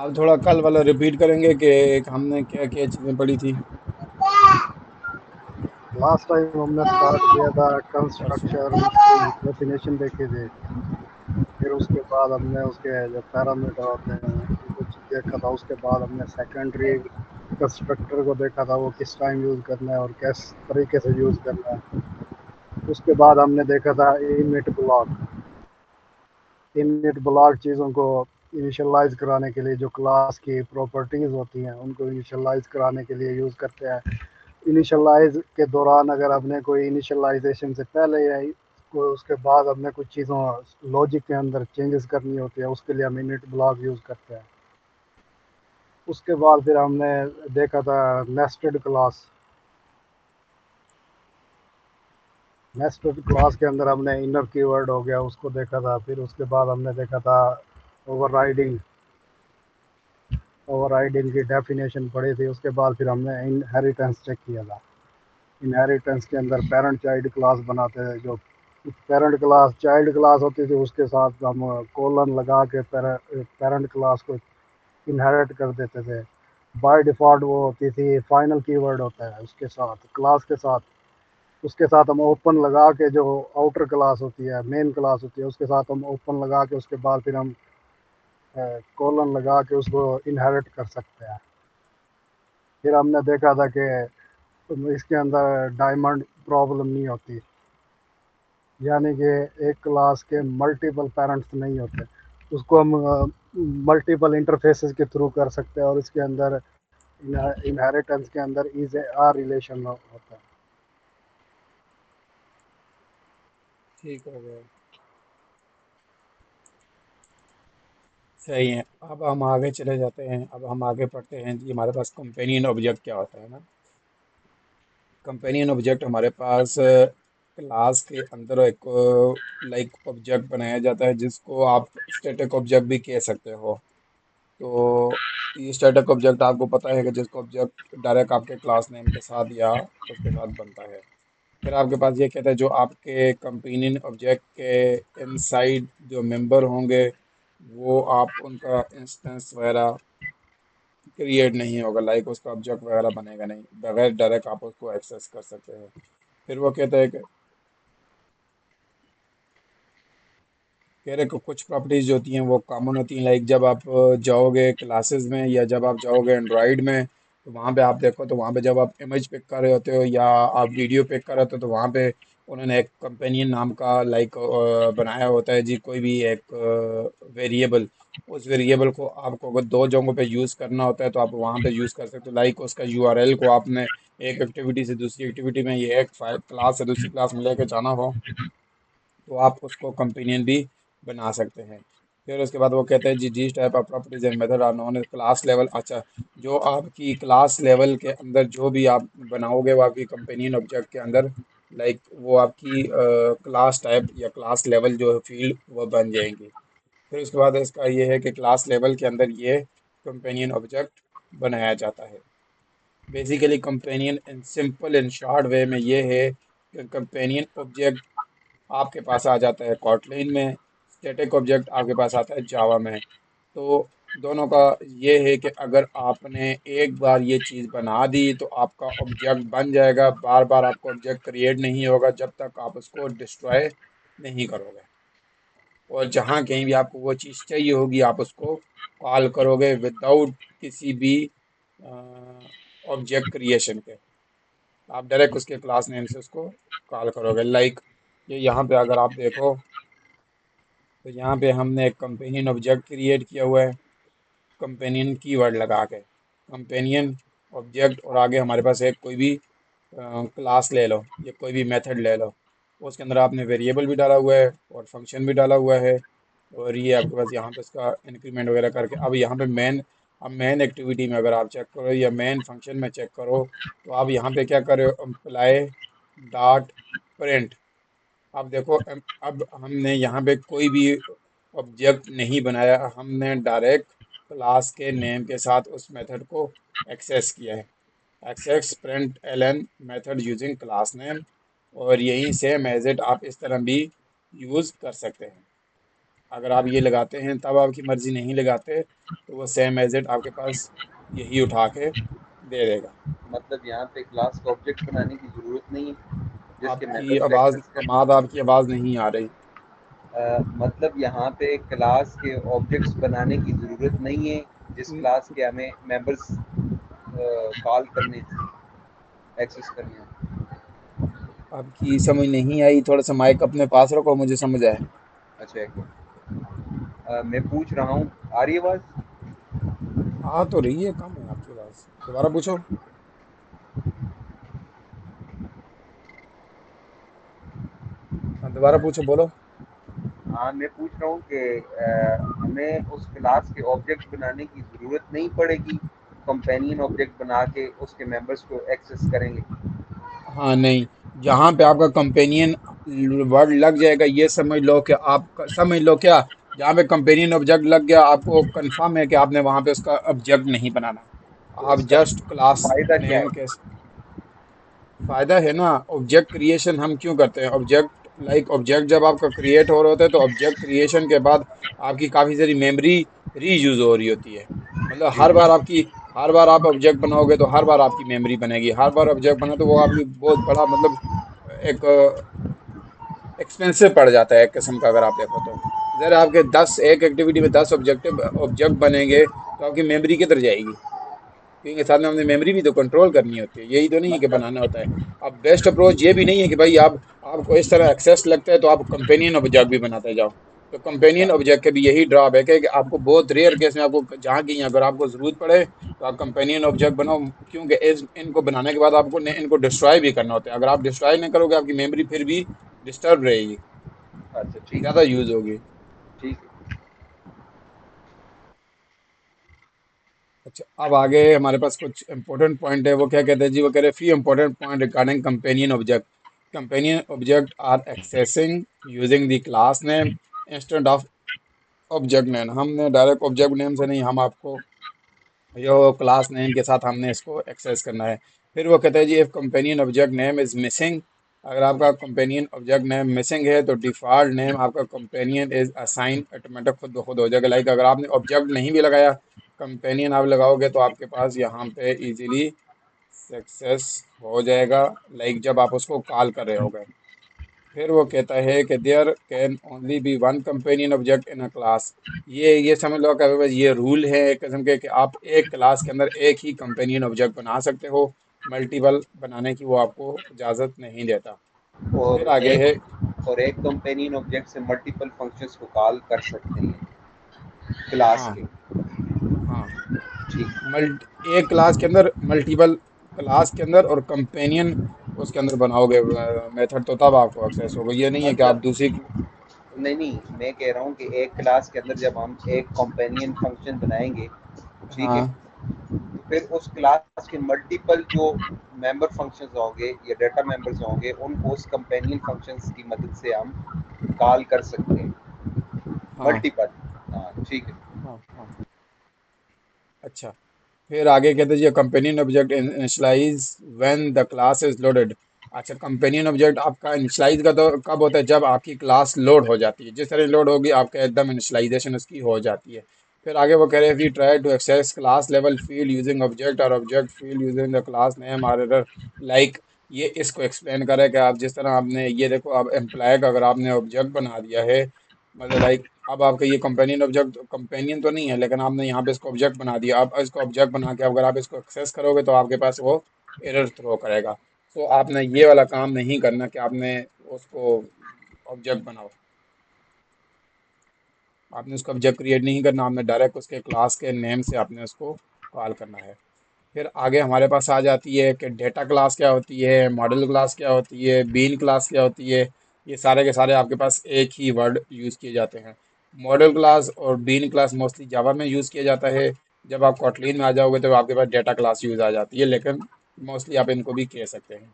आप थोड़ा कल वाला रिपीट करेंगे कि हमने क्या क्या चीज़ें पढ़ी थी। लास्ट टाइम हमने स्टार्ट किया था परसों। कंस्ट्रक्शन, उसकी डेफिनेशन देखी थी। फिर उसके बाद हमने उसके जो पैरामीटर होते हैं उनको देखा था। उसके बाद हमने सेकेंडरी कंस्ट्रक्टर को देखा था, वो किस टाइम यूज़ करना है और किस तरीके से यूज़ करना है। उसके बाद हमने देखा था इनिट ब्लॉक। इनिट ब्लॉक चीज़ों को इनिशियलाइज कराने के लिए, जो क्लास की प्रॉपर्टीज़ होती हैं उनको इनिशियलाइज कराने के लिए यूज़ करते हैं। इनिशियलाइज के दौरान अगर आपने कोई इनिशियलाइजेशन से पहले या को उसके बाद हमने कुछ चीज़ों लॉजिक के अंदर चेंजेस करनी होती है, उसके लिए हम इनिट ब्लॉक यूज़ करते हैं। उसके बाद फिर हमने देखा था नेस्टेड क्लास। नेस्टेड क्लास के अंदर हमने इनर कीवर्ड हो गया उसको देखा था। फिर उसके बाद हमने देखा था ओवरराइडिंग। ओवरराइडिंग की डेफिनेशन पढ़ी थी। उसके बाद फिर हमने इनहेरिटेंस चेक किया था। इनहेरिटेंस के अंदर पेरेंट चाइल्ड क्लास बनाते हैं। जो पेरेंट क्लास चाइल्ड क्लास होती थी उसके साथ हम कोलन लगा के पेरेंट क्लास को इनहेरिट कर देते थे। बाय डिफ़ॉल्ट वो होती थी, फाइनल कीवर्ड होता है उसके साथ, क्लास के साथ। उसके साथ हम ओपन लगा के, जो आउटर क्लास होती है, मेन क्लास होती है, उसके साथ हम ओपन लगा के उसके बाद फिर हम कोलन लगा के उसको इनहेरिट कर सकते हैं। फिर हमने देखा था कि इसके अंदर डायमंड प्रॉब्लम नहीं होती, यानी कि एक क्लास के मल्टीपल पेरेंट्स नहीं होते। उसको हम मल्टीपल इंटरफेसेस के थ्रू कर सकते हैं और इसके अंदर इनहेरिटेंस के अंदर इज ए आर रिलेशन होता है। ठीक हो गया। सही है। अब हम आगे चले जाते हैं। अब हम आगे पढ़ते हैं कि हमारे पास कंपेनियन ऑब्जेक्ट क्या होता है ना। कंपेनियन ऑब्जेक्ट हमारे पास क्लास के अंदर एक लाइक ऑब्जेक्ट बनाया जाता है जिसको आप स्टैटिक ऑब्जेक्ट भी कह सकते हो। तो ये स्टैटिक ऑब्जेक्ट आपको पता है कि जिसको ऑब्जेक्ट डायरेक्ट आपके क्लास नेम के साथ या उसके साथ बनता है। फिर आपके पास ये कहता है जो आपके कंपेनियन ऑब्जेक्ट के इनसाइड जो मेंबर होंगे वो आप उनका इंस्टेंस वगैरह क्रिएट नहीं होगा, लाइक उसका ऑब्जेक्ट वगैरह बनेगा नहीं, बगैर डायरेक्ट आप उसको एक्सेस कर सकते हैं। फिर वो कहता है कि कह रहे कुछ प्रॉपर्टीज होती हैं वो कॉमन होती हैं, लाइक जब आप जाओगे क्लासेस में या जब आप जाओगे एंड्रॉयड में तो वहाँ पे आप देखो तो वहाँ पे जब आप इमेज पिक कर रहे होते हो या आप वीडियो पिक कर रहे होते हो तो वहाँ पे उन्होंने एक कंपेनियन नाम का लाइक बनाया होता है जी, कोई भी एक वेरिएबल। उस वेरिएबल को आपको अगर दो जगहों पे यूज़ करना होता है तो आप वहाँ पे यूज़ कर सकते हो, लाइक उसका यूआरएल को आपने एक एक्टिविटी से दूसरी एक्टिविटी में, ये एक क्लास से दूसरी क्लास में लेके जाना हो तो आप उसको कंपेनियन भी बना सकते हैं। फिर उसके बाद वो कहते हैं जी this type of properties and method are known as class level. अच्छा, जो आपकी क्लास लेवल के अंदर जो भी आप बनाओगे वो आपकी कंपेनियन ऑब्जेक्ट के अंदर लाइक वो आपकी क्लास टाइप या क्लास लेवल जो फील्ड वो बन जाएंगी। फिर उसके बाद इसका ये है कि क्लास लेवल के अंदर ये कंपेनियन ऑब्जेक्ट बनाया जाता है। Basically companion in simple in short way में ये है कि कंपेनियन ऑब्जेक्ट आपके पास आ जाता है कॉटलिन में, स्टैटिक ऑब्जेक्ट आपके पास आता है जावा में। तो दोनों का ये है कि अगर आपने एक बार ये चीज़ बना दी तो आपका ऑब्जेक्ट बन जाएगा, बार बार आपको ऑब्जेक्ट क्रिएट नहीं होगा जब तक आप उसको डिस्ट्रॉय नहीं करोगे। और जहाँ कहीं भी आपको वो चीज़ चाहिए होगी आप उसको कॉल करोगे विदाउट किसी भी ऑब्जेक्ट क्रिएशन के। आप डायरेक्ट उसके क्लास नेम से उसको कॉल करोगे, लाइक ये यहाँ पे अगर आप देखो तो यहाँ पे हमने एक कंपेनियन ऑब्जेक्ट क्रिएट किया हुआ है कंपेनियन कीवर्ड लगा के। कंपेनियन ऑब्जेक्ट और आगे हमारे पास एक कोई भी क्लास ले लो या कोई भी मेथड ले लो, उसके अंदर आपने वेरिएबल भी डाला हुआ है और फंक्शन भी डाला हुआ है। और ये आपके पास यहाँ पे इसका इंक्रीमेंट वगैरह करके अब यहाँ पे मेन, अब मेन एक्टिविटी में अगर आप चेक करो या मेन फंक्शन में चेक करो तो आप यहाँ पे क्या कर रहे हो, अप्लाई डॉट प्रिंट। अब देखो अब हमने यहाँ पे कोई भी ऑब्जेक्ट नहीं बनाया, हमने डायरेक्ट क्लास के नेम के साथ उस मेथड को एक्सेस किया है। Access print L N method using class name. और यही सेम एज इट आप इस तरह भी यूज़ कर सकते हैं। अगर आप ये लगाते हैं तब आपकी मर्ज़ी, नहीं लगाते तो वो सेम एज़ इट आपके पास यही उठा के दे देगा। मतलब यहाँ पे क्लास का ऑब्जेक्ट बनाने की ज़रूरत नहीं है जिसके आपकी मेंबर्स आवाज़, एक्सेस कर। अमाद आपकी आवाज़ नहीं आ रही। मतलब यहाँ पे क्लास के ऑब्जेक्ट्स बनाने की ज़रूरत नहीं है जिस न- क्लास के हमें मेंबर्स कॉल करने एक्सेस करने हैं। आपकी समझ नहीं आई, थोड़ा सा माइक अपने पास रखो, मुझे समझ आए। अच्छा एक मिनट, मैं पूछ रहा हूँ, आ रही है आवाज़? आ तो रही है, कम है आपकी आवाज़, दोबारा पूछो। हाँ दोबारा पूछो, बोलो। हाँ मैं पूछ रहा हूँ कि हमें उस क्लास के ऑब्जेक्ट बनाने की ज़रूरत नहीं पड़ेगी, कंपेनियन ऑब्जेक्ट बना के उसके मेंबर्स को एक्सेस करेंगे। हाँ नहीं, जहाँ पे आपका कंपेनियन वर्ड लग जाएगा, ये समझ लो कि आप समझ लो क्या, जहाँ पे कंपेनियन ऑब्जेक्ट लग गया, आपको कंफर्म है कि आपने वहाँ पे उसका ऑब्जेक्ट नहीं बनाना। तो आप इसका जस्ट क्लास फ़ायदा क्या नेम है? के फायदा है ना। ऑब्जेक्ट क्रिएशन हम क्यों करते हैं, ऑब्जेक्ट ऑब्जेक्ट जब आपका क्रिएट हो रहा होता है तो ऑब्जेक्ट क्रिएशन के बाद आपकी काफ़ी सारी मेमोरी रीयूज हो रही होती है। मतलब जी जी। हर बार आप ऑब्जेक्ट बनाओगे तो हर बार आपकी मेमोरी बनेगी, हर बार ऑब्जेक्ट बना तो वो आपकी बहुत बड़ा मतलब एक एक्सपेंसिव पड़ जाता है एक किस्म का, अगर आप देखो तो। ज़रा आपके 10 एक एक्टिविटी में 10 ऑब्जेक्ट बनेंगे तो आपकी मेमोरी किधर जाएगी, क्योंकि साथ में हमने मेमोरी भी तो कंट्रोल करनी होती है, यही तो नहीं है कि मतलब बनाना होता है। अब बेस्ट अप्रोच ये भी नहीं है कि भाई आप आपको इस तरह एक्सेस लगता है तो आप कंपेनियन ऑब्जेक्ट भी बनाते जाओ। तो अच्छा। कंपेनियन ऑब्जेक्ट के भी यही ड्रॉबैक है कि आपको बहुत रेयर केस में, आपको जहाँ कहीं अगर आपको ज़रूरत पड़े तो आप कंपेनियन ऑब्जेक्ट बनाओ, क्योंकि इनको बनाने के बाद आपको इनको डिस्ट्रॉय भी करना होता है। अगर आप डिस्ट्रॉय नहीं करोगे आपकी मेमोरी फिर भी डिस्टर्ब रहेगी, अच्छा ठीक ज़्यादा है। यूज़ होगी। ठीक है। अच्छा, अब आगे हमारे पास कुछ इंपॉर्टेंट पॉइंट है, वो क्या कहते हैं जी, वो कह रहे हैं few important point regarding companion object. Companion object are accessing using the class name instead of object name. हमने डायरेक्ट ऑब्जेक्ट नेम से नहीं, हम आपको यो क्लास नेम के साथ हमने इसको एक्सेस करना है। फिर वो कहता है जी, if companion object name is missing, अगर आपका कंपेनियन ऑब्जेक्ट नेम मिसिंग है तो डिफ़ॉल्ट नेम आपका कंपेनियन इज असाइन ऑटोमेटिक, खुद ब खुद हो जाएगा। अगर आपने ऑब्जेक्ट नहीं भी लगाया, कंपेनियन आप लगाओगे तो आपके पास यहाँ पे इजीली सक्सेस हो जाएगा, जब आप उसको कॉल कर रहे होगे। फिर वो कहता है कि there can only be one companion object in a class. ये समझ लो कि ये रूल है एक किस्म के कि आप एक क्लास के अंदर एक ही कंपेनियन ऑब्जेक्ट बना सकते हो, मल्टीपल बनाने की वो आपको इजाज़त नहीं देता। फिर और आगे है, एक कंपेनियन ऑब्जेक्ट से मल्टीपल फंक्शंस को कॉल कर सकते हैं क्लास हाँ के। हाँ, ठीक। मल्टी एक क्लास के अंदर मल्टीपल, क्लास के अंदर और कंपेनियन उसके अंदर बनाओगे मेथड, तो तब आपको एक्सेस होगा। ये नहीं है कि आप मतलब दूसरी। नहीं नहीं, मैं कह रहा हूँ कि एक क्लास के अंदर जब हम एक कंपेनियन फंक्शन बनाएंगे, ठीक है, हाँ तो फिर उस क्लास के मल्टीपल जो मेंबर फंक्शंस होंगे या डाटा मेंबर्स होंगे उनको उस कंपेनियन फंक्शंस की मदद से हम कॉल कर सकते हैं, हाँ मल्टीपल। हाँ ठीक है। हाँ हाँ। अच्छा, फिर आगे कहते हैं जी, companion object initialize when the class is loaded. अच्छा, कंपेनियन ऑब्जेक्ट आपका इनिशियलाइज का तो कब होता है, जब आपकी क्लास लोड हो जाती है, जिस तरह लोड होगी आपका एकदम इनिशियलाइजेशन उसकी हो जाती है। फिर आगे वो कह रहे हैं we try to access class level field using object और object field using the class name are error. Like ये इसको एक्सप्लेन करे कि आप जिस तरह आपने ये देखो, आप एम्प्लॉय का अगर आपने ऑब्जेक्ट बना दिया है, मतलब अब आपका ये कंपेनियन ऑब्जेक्ट कंपेनियन तो नहीं है, लेकिन आपने यहाँ पे इसको ऑब्जेक्ट बना दिया। अब इसको ऑब्जेक्ट बना के अगर आप इसको एक्सेस करोगे तो आपके पास वो एरर थ्रो करेगा। तो आपने ये वाला काम नहीं करना कि आपने उसको ऑब्जेक्ट बनाओ, आपने उसको ऑब्जेक्ट क्रिएट नहीं करना, आपने डायरेक्ट उसके क्लास के नेम से आपने उसको कॉल करना है। फिर आगे हमारे पास आ जाती है कि डेटा क्लास क्या होती है, मॉडल क्लास क्या होती है, बीन क्लास क्या होती है। ये सारे के सारे आपके पास एक ही वर्ड यूज़ किए जाते हैं। मॉडल क्लास और बीन क्लास मोस्टली जावा में यूज़ किया जाता है। जब आप कॉटलिन में आ जाओगे तो आपके पास डेटा क्लास यूज़ आ जाती है, लेकिन मोस्टली आप इनको भी कह सकते हैं।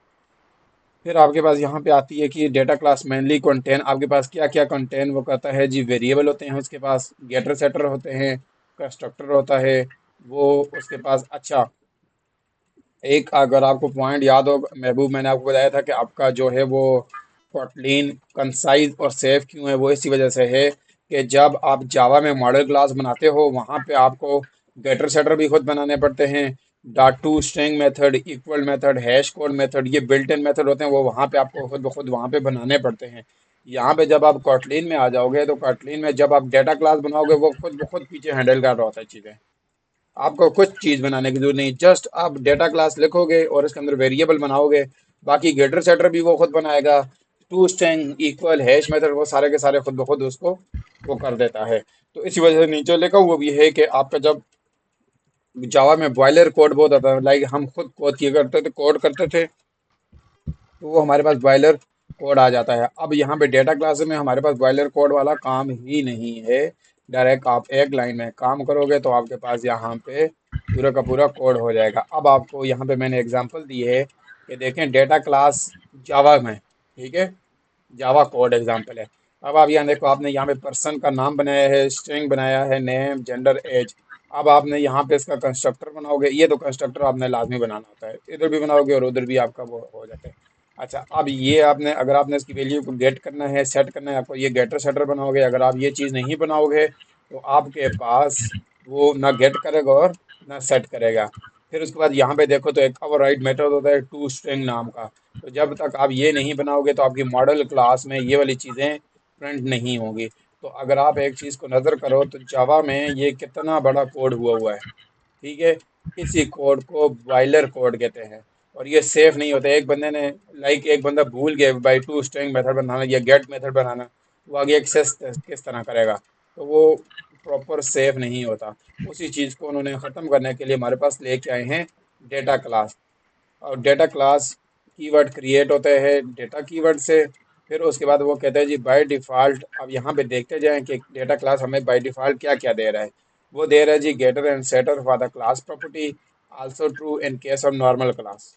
फिर आपके पास यहाँ पे आती है कि डेटा क्लास मेनली कंटेन, आपके पास क्या क्या कंटेन वो कहता है जी, वेरिएबल होते हैं उसके पास, गेटर सेटर होते हैं, कंस्ट्रक्टर होता है वो उसके पास। अच्छा, एक अगर आपको पॉइंट याद हो महबूब, मैंने आपको बताया था कि आपका जो है वो कोटलीन कंसाइज और सेफ क्यों है, वो इसी वजह से है कि जब आप जावा में मॉडल क्लास बनाते हो वहाँ पे आपको गेटर सेटर भी खुद बनाने पड़ते हैं। Dot to string method, equal method, hash code method, ये बिल्ट इन मेथड होते हैं, वो वहाँ पे आपको खुद ब खुद वहाँ पे बनाने पड़ते हैं। यहाँ पे जब आप कॉटलिन में आ जाओगे तो कॉटलिन में जब आप डेटा क्लास बनाओगे वो खुद ब खुद पीछे हैंडल कर रहा होता है चीज़ें। आपको कुछ चीज़ बनाने की जरूरत नहीं, जस्ट आप डेटा क्लास लिखोगे और इसके अंदर वेरिएबल बनाओगे। बाकी गेटर सेटर भी वो खुद बनाएगा। To string, equal, hash method, वो सारे के सारे खुद ब खुद उसको वो कर देता है। तो इसी वजह से नीचे लिखा हुआ भी है कि आपका जब जावा में बॉयलर कोड बहुत आता है, लाइक हम खुद कोड किया करते थे, कोड करते थे, तो वो हमारे पास बॉयलर कोड आ जाता है। अब यहाँ पे डेटा क्लास में हमारे पास बॉयलर कोड वाला काम ही नहीं है। डायरेक्ट आप एक लाइन में काम करोगे तो आपके पास यहाँ पे पूरा का पूरा कोड हो जाएगा। अब आपको यहाँ पे मैंने एग्जांपल दी है कि देखें डेटा क्लास जावा में, ठीक है, जावा कोड एग्जांपल है। अब आप यहाँ देखो, आपने यहाँ पे पर्सन का नाम बनाया है, स्ट्रिंग बनाया है, नेम, जेंडर, एज। अब आपने यहाँ पे इसका कंस्ट्रक्टर बनाओगे, ये तो कंस्ट्रक्टर आपने लाजमी बनाना होता है, इधर भी बनाओगे और उधर भी आपका वो हो जाता है। अच्छा, अब ये आपने अगर आपने इसकी वैल्यू को गेट करना है, सेट करना है, आपको ये गेटर सेटर बनाओगे। अगर आप ये चीज़ नहीं बनाओगे तो आपके पास वो ना गेट करेगा और ना सेट करेगा। फिर उसके बाद यहाँ पे देखो तो एक ओवरराइड मेथड होता है टू स्ट्रिंग नाम का। तो जब तक आप ये नहीं बनाओगे तो आपकी मॉडल क्लास में ये वाली चीज़ें प्रिंट नहीं होंगी। तो अगर आप एक चीज़ को नज़र करो तो जावा में ये कितना बड़ा कोड हुआ है, ठीक है। इसी कोड को बॉयलर कोड कहते हैं और ये सेफ नहीं होता। एक बंदे ने, लाइक एक बंदा भूल गया बाई टू स्ट्रिंग मेथड बनाना या गेट मेथड बनाना, वो आगे एक्सेस किस तरह करेगा, तो वो प्रॉपर सेफ नहीं होता। उसी चीज़ को उन्होंने ख़त्म करने के लिए हमारे पास लेके आए हैं डेटा क्लास। और डेटा क्लास कीवर्ड क्रिएट होते हैं डेटा कीवर्ड से। फिर उसके बाद वो कहते हैं जी बाय डिफ़ॉल्ट, अब यहाँ पे देखते जाएं कि डेटा क्लास हमें बाय डिफ़ॉल्ट क्या क्या दे रहा है। वो दे रहा है जी getter and setter for the class property, also true in case of normal class.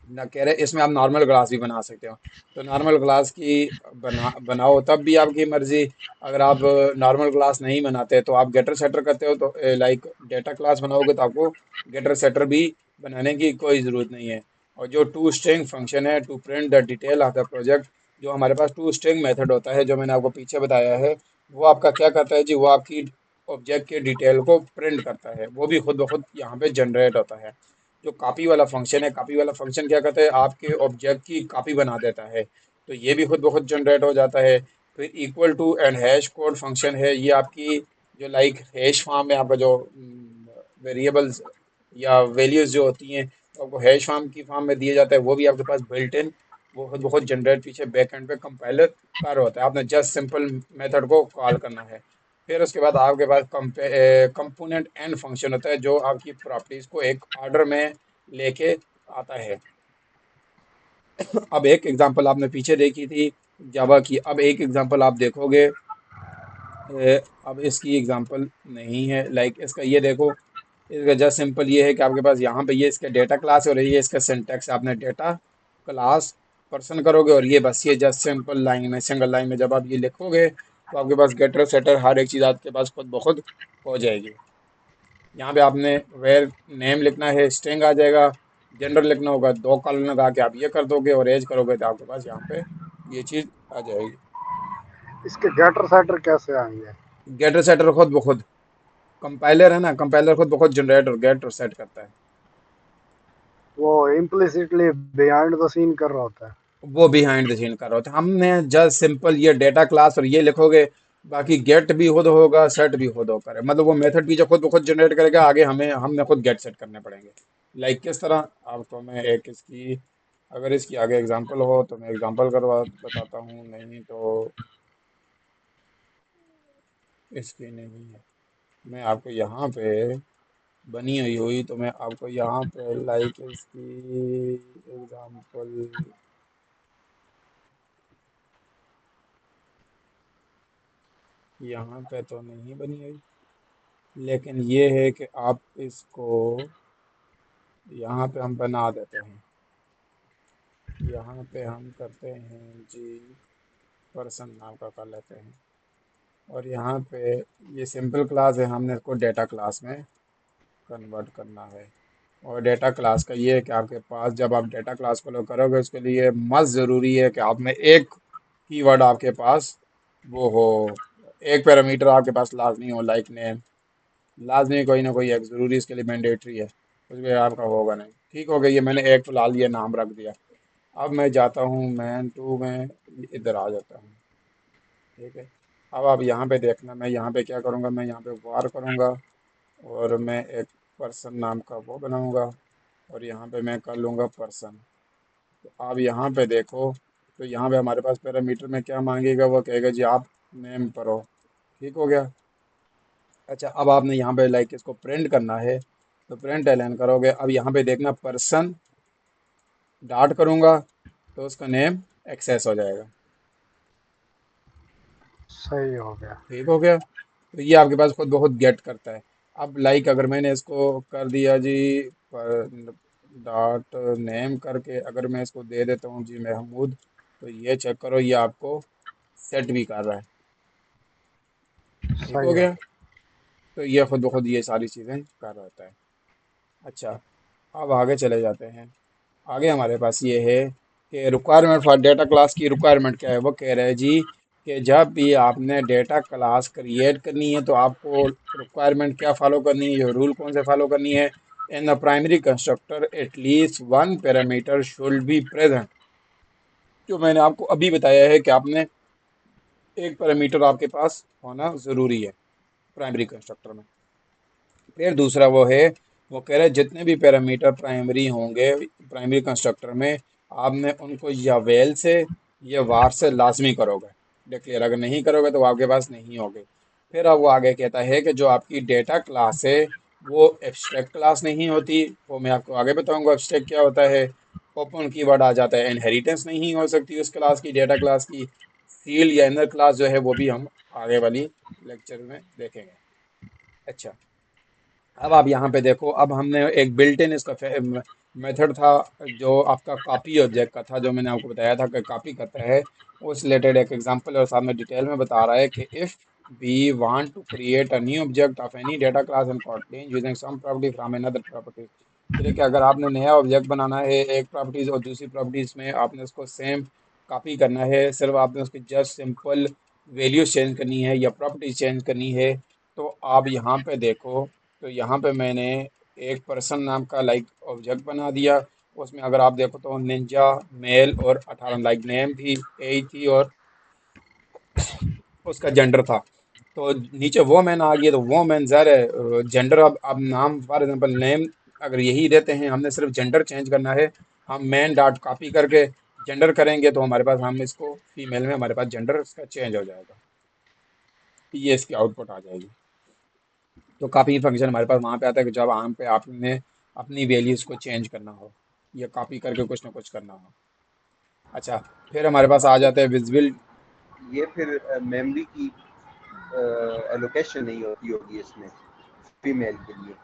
ना कह रहे इसमें आप नॉर्मल क्लास भी बना सकते हो। तो नॉर्मल क्लास की बनाओ तब भी आपकी मर्जी। अगर आप नॉर्मल क्लास नहीं बनाते तो आप गेटर सेटर करते हो, तो लाइक डेटा क्लास बनाओगे तो आपको गेटर सेटर भी बनाने की कोई ज़रूरत नहीं है। और जो टू स्ट्रिंग फंक्शन है to print the detail of the project, जो हमारे पास टू स्ट्रिंग मेथड होता है जो मैंने आपको पीछे बताया है, वो आपका क्या करता है जी, वो आपकी ऑब्जेक्ट के डिटेल को प्रिंट करता है। वो भी खुद ब खुद यहाँ पे जनरेट होता है। जो कॉपी वाला फंक्शन है, कॉपी वाला फंक्शन क्या करता है, आपके ऑब्जेक्ट की कॉपी बना देता है, तो ये भी खुद ब खुद जनरेट हो जाता है। फिर equal to and hash code function है, ये आपकी जो लाइक हैश फॉर्म में आपका जो वेरिएबल्स या वैल्यूज़ जो होती हैं तो आपको हैश फॉर्म की फॉर्म में दिए जाता है, वो भी आपके पास बिल्ट इन वो खुद ब खुद जनरेट पीछे बैक एंड पे कंपाइलर कर होता है। आपने जस्ट सिंपल मेथड को कॉल करना है। फिर उसके बाद आपके पास कंपोनेंट एंड फंक्शन होता है जो आपकी प्रॉपर्टीज को एक ऑर्डर में लेके आता है। अब एक एग्जांपल आपने पीछे देखी थी जावा की, अब एक एग्जांपल आप देखोगे। अब इसकी एग्जांपल नहीं है, लाइक इसका ये देखो, इसका जस्ट सिंपल ये है कि आपके पास यहाँ पे ये इसका डेटा क्लास और ये इसका सिंटैक्स, आपने डेटा क्लास पर्सन करोगे और ये बस ये जस्ट सिंपल लाइन में, सिंगल लाइन में जब आप ये लिखोगे तो आपके पास गेटर सेटर हर एक चीज़ आपके पास खुद ब खुद हो जाएगी। यहाँ पे आपने वेयर नेम लिखना है, स्ट्रिंग आ जाएगा। जेंडर लिखना होगा, दो कॉलन लगा के आप ये कर दोगे और एज करोगे तो आपके पास यहाँ पे ये चीज़ आ जाएगी। इसके गेटर सेटर कैसे आएंगे? गेटर सेटर खुद ब खुद, कंपाइलर है ना, कंपाइलर खुद ब खुद जनरेट और गेट और सेट करता है। वो इम्प्लिसिटली बिहाइंड द सीन कर रहा होता है। वो बिहाइंड द सीन कर रहा होता है। हमने जस्ट सिंपल ये डेटा क्लास और ये लिखोगे, बाकी गेट भी खुद होगा, सेट भी खुद होकर, मतलब वो मेथड भी जो खुद ब खुद जनरेट करेगा, आगे हमें खुद गेट सेट करने पड़ेंगे। लाइक किस तरह, आपको मैं एक इसकी, अगर इसकी आगे एग्जांपल हो तो मैं एग्जांपल करवा बताता हूँ, नहीं तो इसकी नहीं है। मैं आपको यहाँ पे बनी हुई हुई तो मैं आपको यहाँ पे लाइक इसकी एग्जांपल, यहाँ पे तो नहीं बनी हुई, लेकिन ये है कि आप इसको यहाँ पे हम बना देते हैं। यहाँ पे हम करते हैं जी पर्सन नाम का कर लेते हैं। और यहाँ पे ये सिंपल क्लास है, हमने इसको डेटा क्लास में कन्वर्ट करना है। और डेटा क्लास का ये है कि आपके पास जब आप डेटा क्लास को लोग करोगे उसके लिए मस्त ज़रूरी है कि आप में एक कीवर्ड आपके पास वो हो, एक पैरामीटर आपके पास लाजमी हो, लाइक नेम, लाजमी कोई ना कोई एक ज़रूरी इसके लिए मैंडेटरी है, कुछ भी आपका होगा नहीं। ठीक हो गया, ये मैंने एक फ़िलहाल ये नाम रख दिया। अब मैं जाता हूँ मैन टू में, इधर आ जाता हूँ। ठीक है, अब आप यहाँ पे देखना, मैं यहाँ पे क्या करूँगा, मैं यहाँ पे वार करूँगा और मैं एक पर्सन नाम का वो बनाऊँगा और यहाँ पे मैं कर लूँगा पर्सन। तो आप यहाँ पे देखो, तो यहाँ पे हमारे पास पैरामीटर में क्या मांगेगा, वो कहेगा जी आप नेम भरो। ठीक हो गया। अच्छा, अब आपने यहाँ पे लाइक इसको प्रिंट करना है, तो प्रिंट एलन करोगे। अब यहाँ पे देखना पर्सन डॉट करूँगा तो उसका नेम एक्सेस हो जाएगा। सही हो गया। ठीक हो गया। तो ये आपके पास खुद बहुत गेट करता है। अब लाइक अगर मैंने इसको कर दिया जी पर डॉट नेम करके, अगर मैं इसको दे देता हूँ जी महमूद, तो ये चेक करो, ये आपको सेट भी कर रहा है। ठीक हो सही हो गया। गया। तो ये खुद ब खुद ये सारी चीज़ें कर रहा होता है। अच्छा, अब आगे चले जाते हैं। आगे हमारे पास ये है कि रिक्वायरमेंट फॉर डेटा क्लास की रिक्वायरमेंट क्या है। वो कह रहे हैं जी कि जब भी आपने डेटा क्लास क्रिएट करनी है तो आपको रिक्वायरमेंट क्या फॉलो करनी है, ये रूल कौन से फॉलो करनी है। In the primary constructor at least one parameter should be present. जो मैंने आपको अभी बताया है कि आपने एक पैरामीटर आपके पास होना ज़रूरी है प्राइमरी कंस्ट्रक्टर में। फिर दूसरा वो है, वो कह रहे हैं जितने भी पैरामीटर प्राइमरी होंगे प्राइमरी कंस्ट्रक्टर में, आपने उनको या वेल से या वार से लाजमी करोगे डिक्लेयर। अगर नहीं करोगे तो आपके पास नहीं होगे। फिर अब वो आगे कहता है कि जो आपकी डेटा क्लास है वो एब्स्ट्रैक्ट क्लास नहीं होती। वो मैं आपको आगे बताऊंगा एब्स्ट्रैक्ट क्या होता है। ओपन कीवर्ड आ जाता है, इनहेरिटेंस नहीं हो सकती उस क्लास की, डेटा क्लास की। सील या इनर क्लास जो है वो भी हम आगे वाली लेक्चर में देखेंगे। अच्छा, अब आप यहाँ पे देखो, अब हमने एक बिल्ट इन इसका मेथड था जो आपका कॉपी ऑब्जेक्ट का था, जो मैंने आपको बताया था कि कॉपी करता है। उस रिलेटेड एक एग्जांपल और साथ में डिटेल में बता रहा है कि if we want to create a new object of any data class in Kotlin using some property from another properties. यानी कि अगर आपने नया ऑब्जेक्ट बनाना है एक प्रॉपर्टीज और दूसरी प्रॉपर्टीज में आपने उसको सेम कॉपी करना है, सिर्फ आपने उसकी जस्ट सिंपल वैल्यूज चेंज करनी है या प्रॉपर्टीज चेंज करनी है। तो आप यहाँ पे देखो, तो यहाँ पे मैंने एक पर्सन नाम का लाइक ऑब्जेक्ट बना दिया। उसमें अगर आप देखो तो निंजा मेल और 18 लाइक नेम थी, एज थी और उसका जेंडर था। तो नीचे वो मैन आ गया, तो वो मैन ज़ाहिर है जेंडर, अब नाम फॉर एग्जांपल नेम अगर यही रहते हैं, हमने सिर्फ जेंडर चेंज करना है। हम मैन डॉट कॉपी करके जेंडर करेंगे तो हमारे पास, हम इसको फीमेल में हमारे पास जेंडर इसका चेंज हो जाएगा। ये इसकी आउटपुट आ जाएगी। तो कॉपी फंक्शन हमारे पास वहाँ पे आता है कि जब आम पे आपने अपनी वैल्यूज़ को चेंज करना हो या कॉपी करके कुछ ना कुछ करना हो। अच्छा, फिर हमारे पास आ जाता है विजिबल। ये फिर मेमोरी की एलोकेशन नहीं होती होगी इसमें फीमेल के लिए।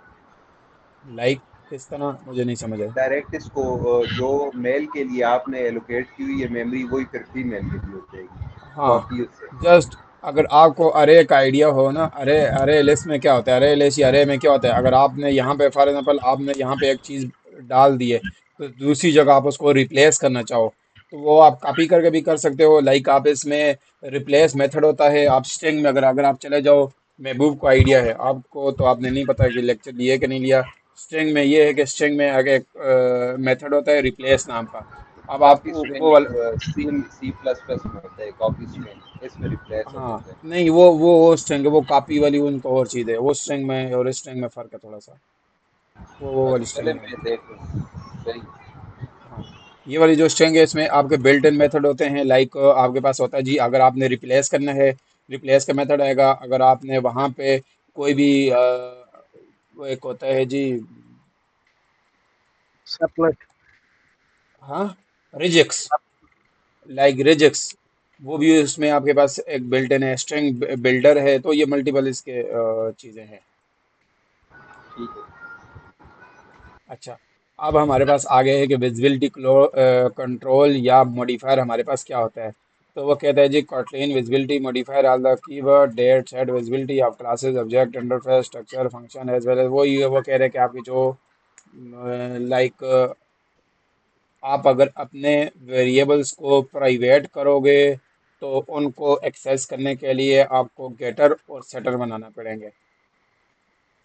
लाइक किस तरह, मुझे नहीं समझ आया। डायरेक्ट इसको जो मेल के लिए आपने एलोकेट की हुई है मेमोरी वही फिर फीमेल के लिए हो जाएगी हाँ, कॉपी उससे। जस्ट अगर आपको अरे का आइडिया हो ना, अरे अरे लिस्ट में क्या होता है, अरे लिस्ट या अरे में क्या होता है, अगर आपने यहाँ पे फॉर एग्जांपल आपने यहाँ पे एक चीज़ डाल दी है तो दूसरी जगह आप उसको रिप्लेस करना चाहो तो वो आप कॉपी करके भी कर सकते हो। लाइक आप इसमें रिप्लेस मेथड होता है। आप स्ट्रिंग में अगर अगर आप चले जाओ, महबूब को आइडिया है आपको, तो आपने नहीं पता कि लेक्चर लिए कि नहीं लिया। स्ट्रिंग में ये है कि स्ट्रिंग में आगे मेथड होता है रिप्लेस नाम का। अब आप कॉपी वो वाला, स्ट्रिंग सी प्लस प्लस में होता है कॉपी स्ट्रिंग, इसमें रिप्लेस हो हाँ जाता है। नहीं, वो स्ट्रिंग है, वो कॉपी वाली उनको और चीज़ है। वो स्ट्रिंग में और स्ट्रिंग में फ़र्क है थोड़ा सा। वो वाली अच्छा स्ट्रिंग चले नहीं मैं होती। देख लूँ। सही। हाँ, ये वाली जो स्ट्रिंग है इसमें आपके बिल्ट इन मेथड होते हैं। लाइक आपके पास होता है जी, अगर आपने रिप्लेस करना है, रिप्लेस का मेथड आएगा। अगर आपने वहाँ पे कोई भी वो एक होता है जी, सेपरेट। हाँ, रिजेक्स, लाइक रिजेक्स, वो भी उसमें आपके पास एक बिल्ट इन है। स्ट्रिंग बिल्डर है, तो ये मल्टीपल इसके चीज़ें हैं। ठीक है। अच्छा, अब हमारे पास आगे है कि विजिबिलिटी कंट्रोल या मॉडिफायर हमारे पास क्या होता है। तो वो कहता है जी Kotlin visibility modifier all the keyword that set visibility of classes object interface structure function as well as, वो कह रहे हैं कि आपकी जो लाइक आप अगर अपने वेरिएबल्स को प्राइवेट करोगे तो उनको एक्सेस करने के लिए आपको गेटर और सेटर बनाना पड़ेंगे।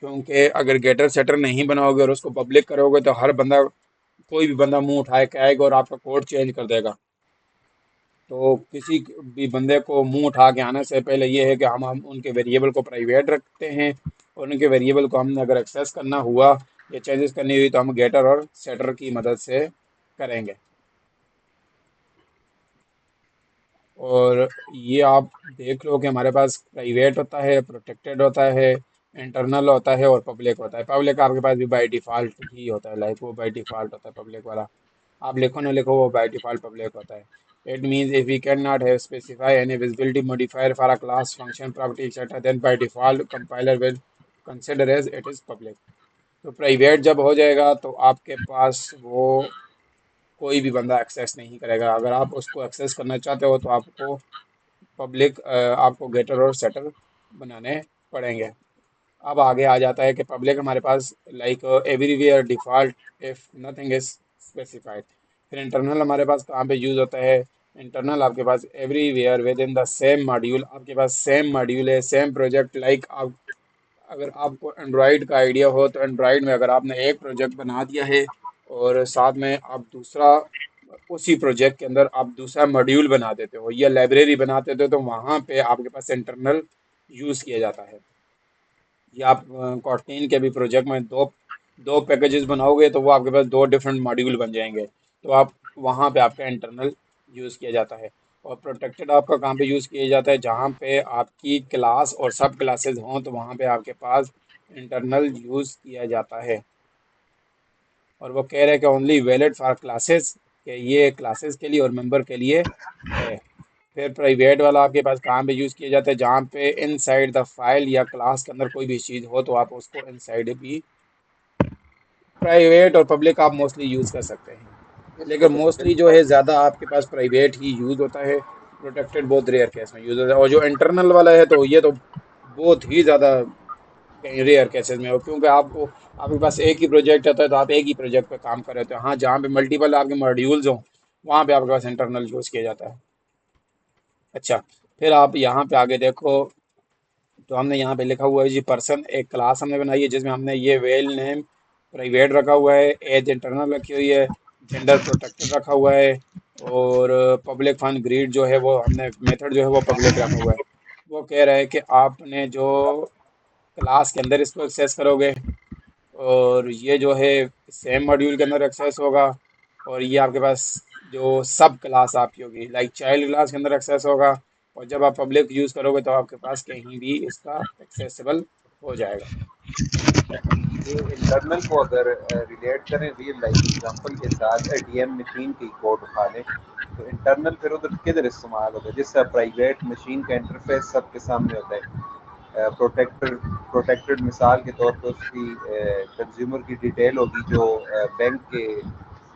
क्योंकि अगर गेटर सेटर नहीं बनाओगे और उसको पब्लिक करोगे तो हर बंदा, कोई भी बंदा मुंह उठाए के आएगा और आपका कोड चेंज कर देगा। तो किसी भी बंदे को मुंह उठा के आने से पहले ये है कि हम उनके वेरिएबल को प्राइवेट रखते हैं, और उनके वेरिएबल को हमने अगर एक्सेस करना हुआ या चेंजेस करनी हुई तो हम गेटर और सेटर की मदद से करेंगे। और ये आप देख लो कि हमारे पास प्राइवेट होता है, प्रोटेक्टेड होता है, इंटरनल होता है और पब्लिक होता है। पब्लिक आपके पास भी बाय डिफ़ॉल्ट ही होता है, लाइक वो बाय डिफ़ॉल्ट होता है पब्लिक वाला। आप लिखो ना लिखो वो बाय डिफ़ॉल्ट पब्लिक होता है। It means if we can not have specify any visibility modifier for a class function property etcetera then by default compiler will consider as it is public. तो private जब हो जाएगा तो आपके पास वो कोई भी बंदा एक्सेस नहीं करेगा। अगर आप उसको एक्सेस करना चाहते हो तो आपको पब्लिक आपको गेटर और सेटर बनाने पड़ेंगे। अब आगे आ जाता है कि पब्लिक हमारे पास like everywhere default if nothing is specified. फिर इंटरनल हमारे पास कहाँ पे यूज़ होता है? इंटरनल आपके पास everywhere within the same module, आपके पास सेम मॉड्यूल है, सेम प्रोजेक्ट। लाइक आप, अगर आपको एंड्रॉयड का आइडिया हो तो एंड्रॉयड में अगर आपने एक प्रोजेक्ट बना दिया है और साथ में आप दूसरा, उसी प्रोजेक्ट के अंदर आप दूसरा मॉड्यूल बना देते हो या लाइब्रेरी बना देते हो तो वहाँ पे आपके पास इंटरनल यूज़ किया जाता है। या आप कॉटलिन के भी प्रोजेक्ट में दो दो पैकेजेस बनाओगे तो वो आपके पास दो डिफरेंट मॉड्यूल बन जाएंगे। तो आप वहाँ पे आपका इंटरनल यूज़ किया जाता है। और प्रोटेक्टेड आपका कहाँ पे यूज़ किया जाता है? जहाँ पे आपकी क्लास और सब क्लासेस हों तो वहाँ पे आपके पास इंटरनल यूज़ किया जाता है। और वो कह रहे हैं कि ओनली वैलिड फॉर क्लासेस, कि ये क्लासेस के लिए और मेंबर के लिए है। फिर प्राइवेट वाला आपके पास कहाँ पे यूज़ किया जाता है? जहाँ पे इनसाइड द फाइल या क्लास के अंदर कोई भी चीज़ हो तो आप उसको इनसाइड भी, प्राइवेट और पब्लिक आप मोस्टली यूज़ कर सकते हैं। इसको लेकिन तो मोस्टली जो बिल्कुल है ज़्यादा आपके पास प्राइवेट ही यूज़ होता है। प्रोटेक्टेड बहुत रेयर केस में यूज़ होता है। और जो इंटरनल वाला है तो ये तो बहुत ही ज़्यादा कहीं रेयर केसेस में हो, क्योंकि आपको, आपके पास एक ही प्रोजेक्ट होता है तो आप एक ही प्रोजेक्ट पे काम कर रहे होते हो। हाँ, जहाँ पे मल्टीपल आपके मॉड्यूल्स हों वहाँ पे आपके पास इंटरनल यूज़ किया जाता है। अच्छा, फिर आप यहाँ पे आगे देखो तो हमने यहाँ पे लिखा हुआ है जी पर्सन, एक क्लास हमने बनाई है जिसमें हमने ये वेल नेम प्राइवेट रखा हुआ है, एज इंटरनल रखी हुई है, जेंडर प्रोटेक्टेड रखा हुआ है, और पब्लिक फन ग्रीड जो है वो हमने मेथड जो है वो पब्लिक रखा हुआ है। वो कह रहा है कि आपने जो क्लास के अंदर इसको एक्सेस करोगे और ये जो है सेम मॉड्यूल के अंदर एक्सेस होगा, और ये आपके पास जो सब क्लास आपकी होगी लाइक चाइल्ड क्लास के अंदर एक्सेस होगा, और जब आप पब्लिक यूज़ करोगे तो आपके पास कहीं भी इसका एक्सेसिबल हो जाएगा। ये इंटरनल को अगर रिलेट करें रियल लाइफ एग्जांपल के साथ एटीएम मशीन की कोड उठा लें तो इंटरनल फिर उधर किधर इस्तेमाल होगा? जिससे प्राइवेट मशीन का इंटरफेस सबके सामने होता है। प्रोटेक्टेड मिसाल के तौर पर उसकी कंज्यूमर की डिटेल होगी जो बैंक के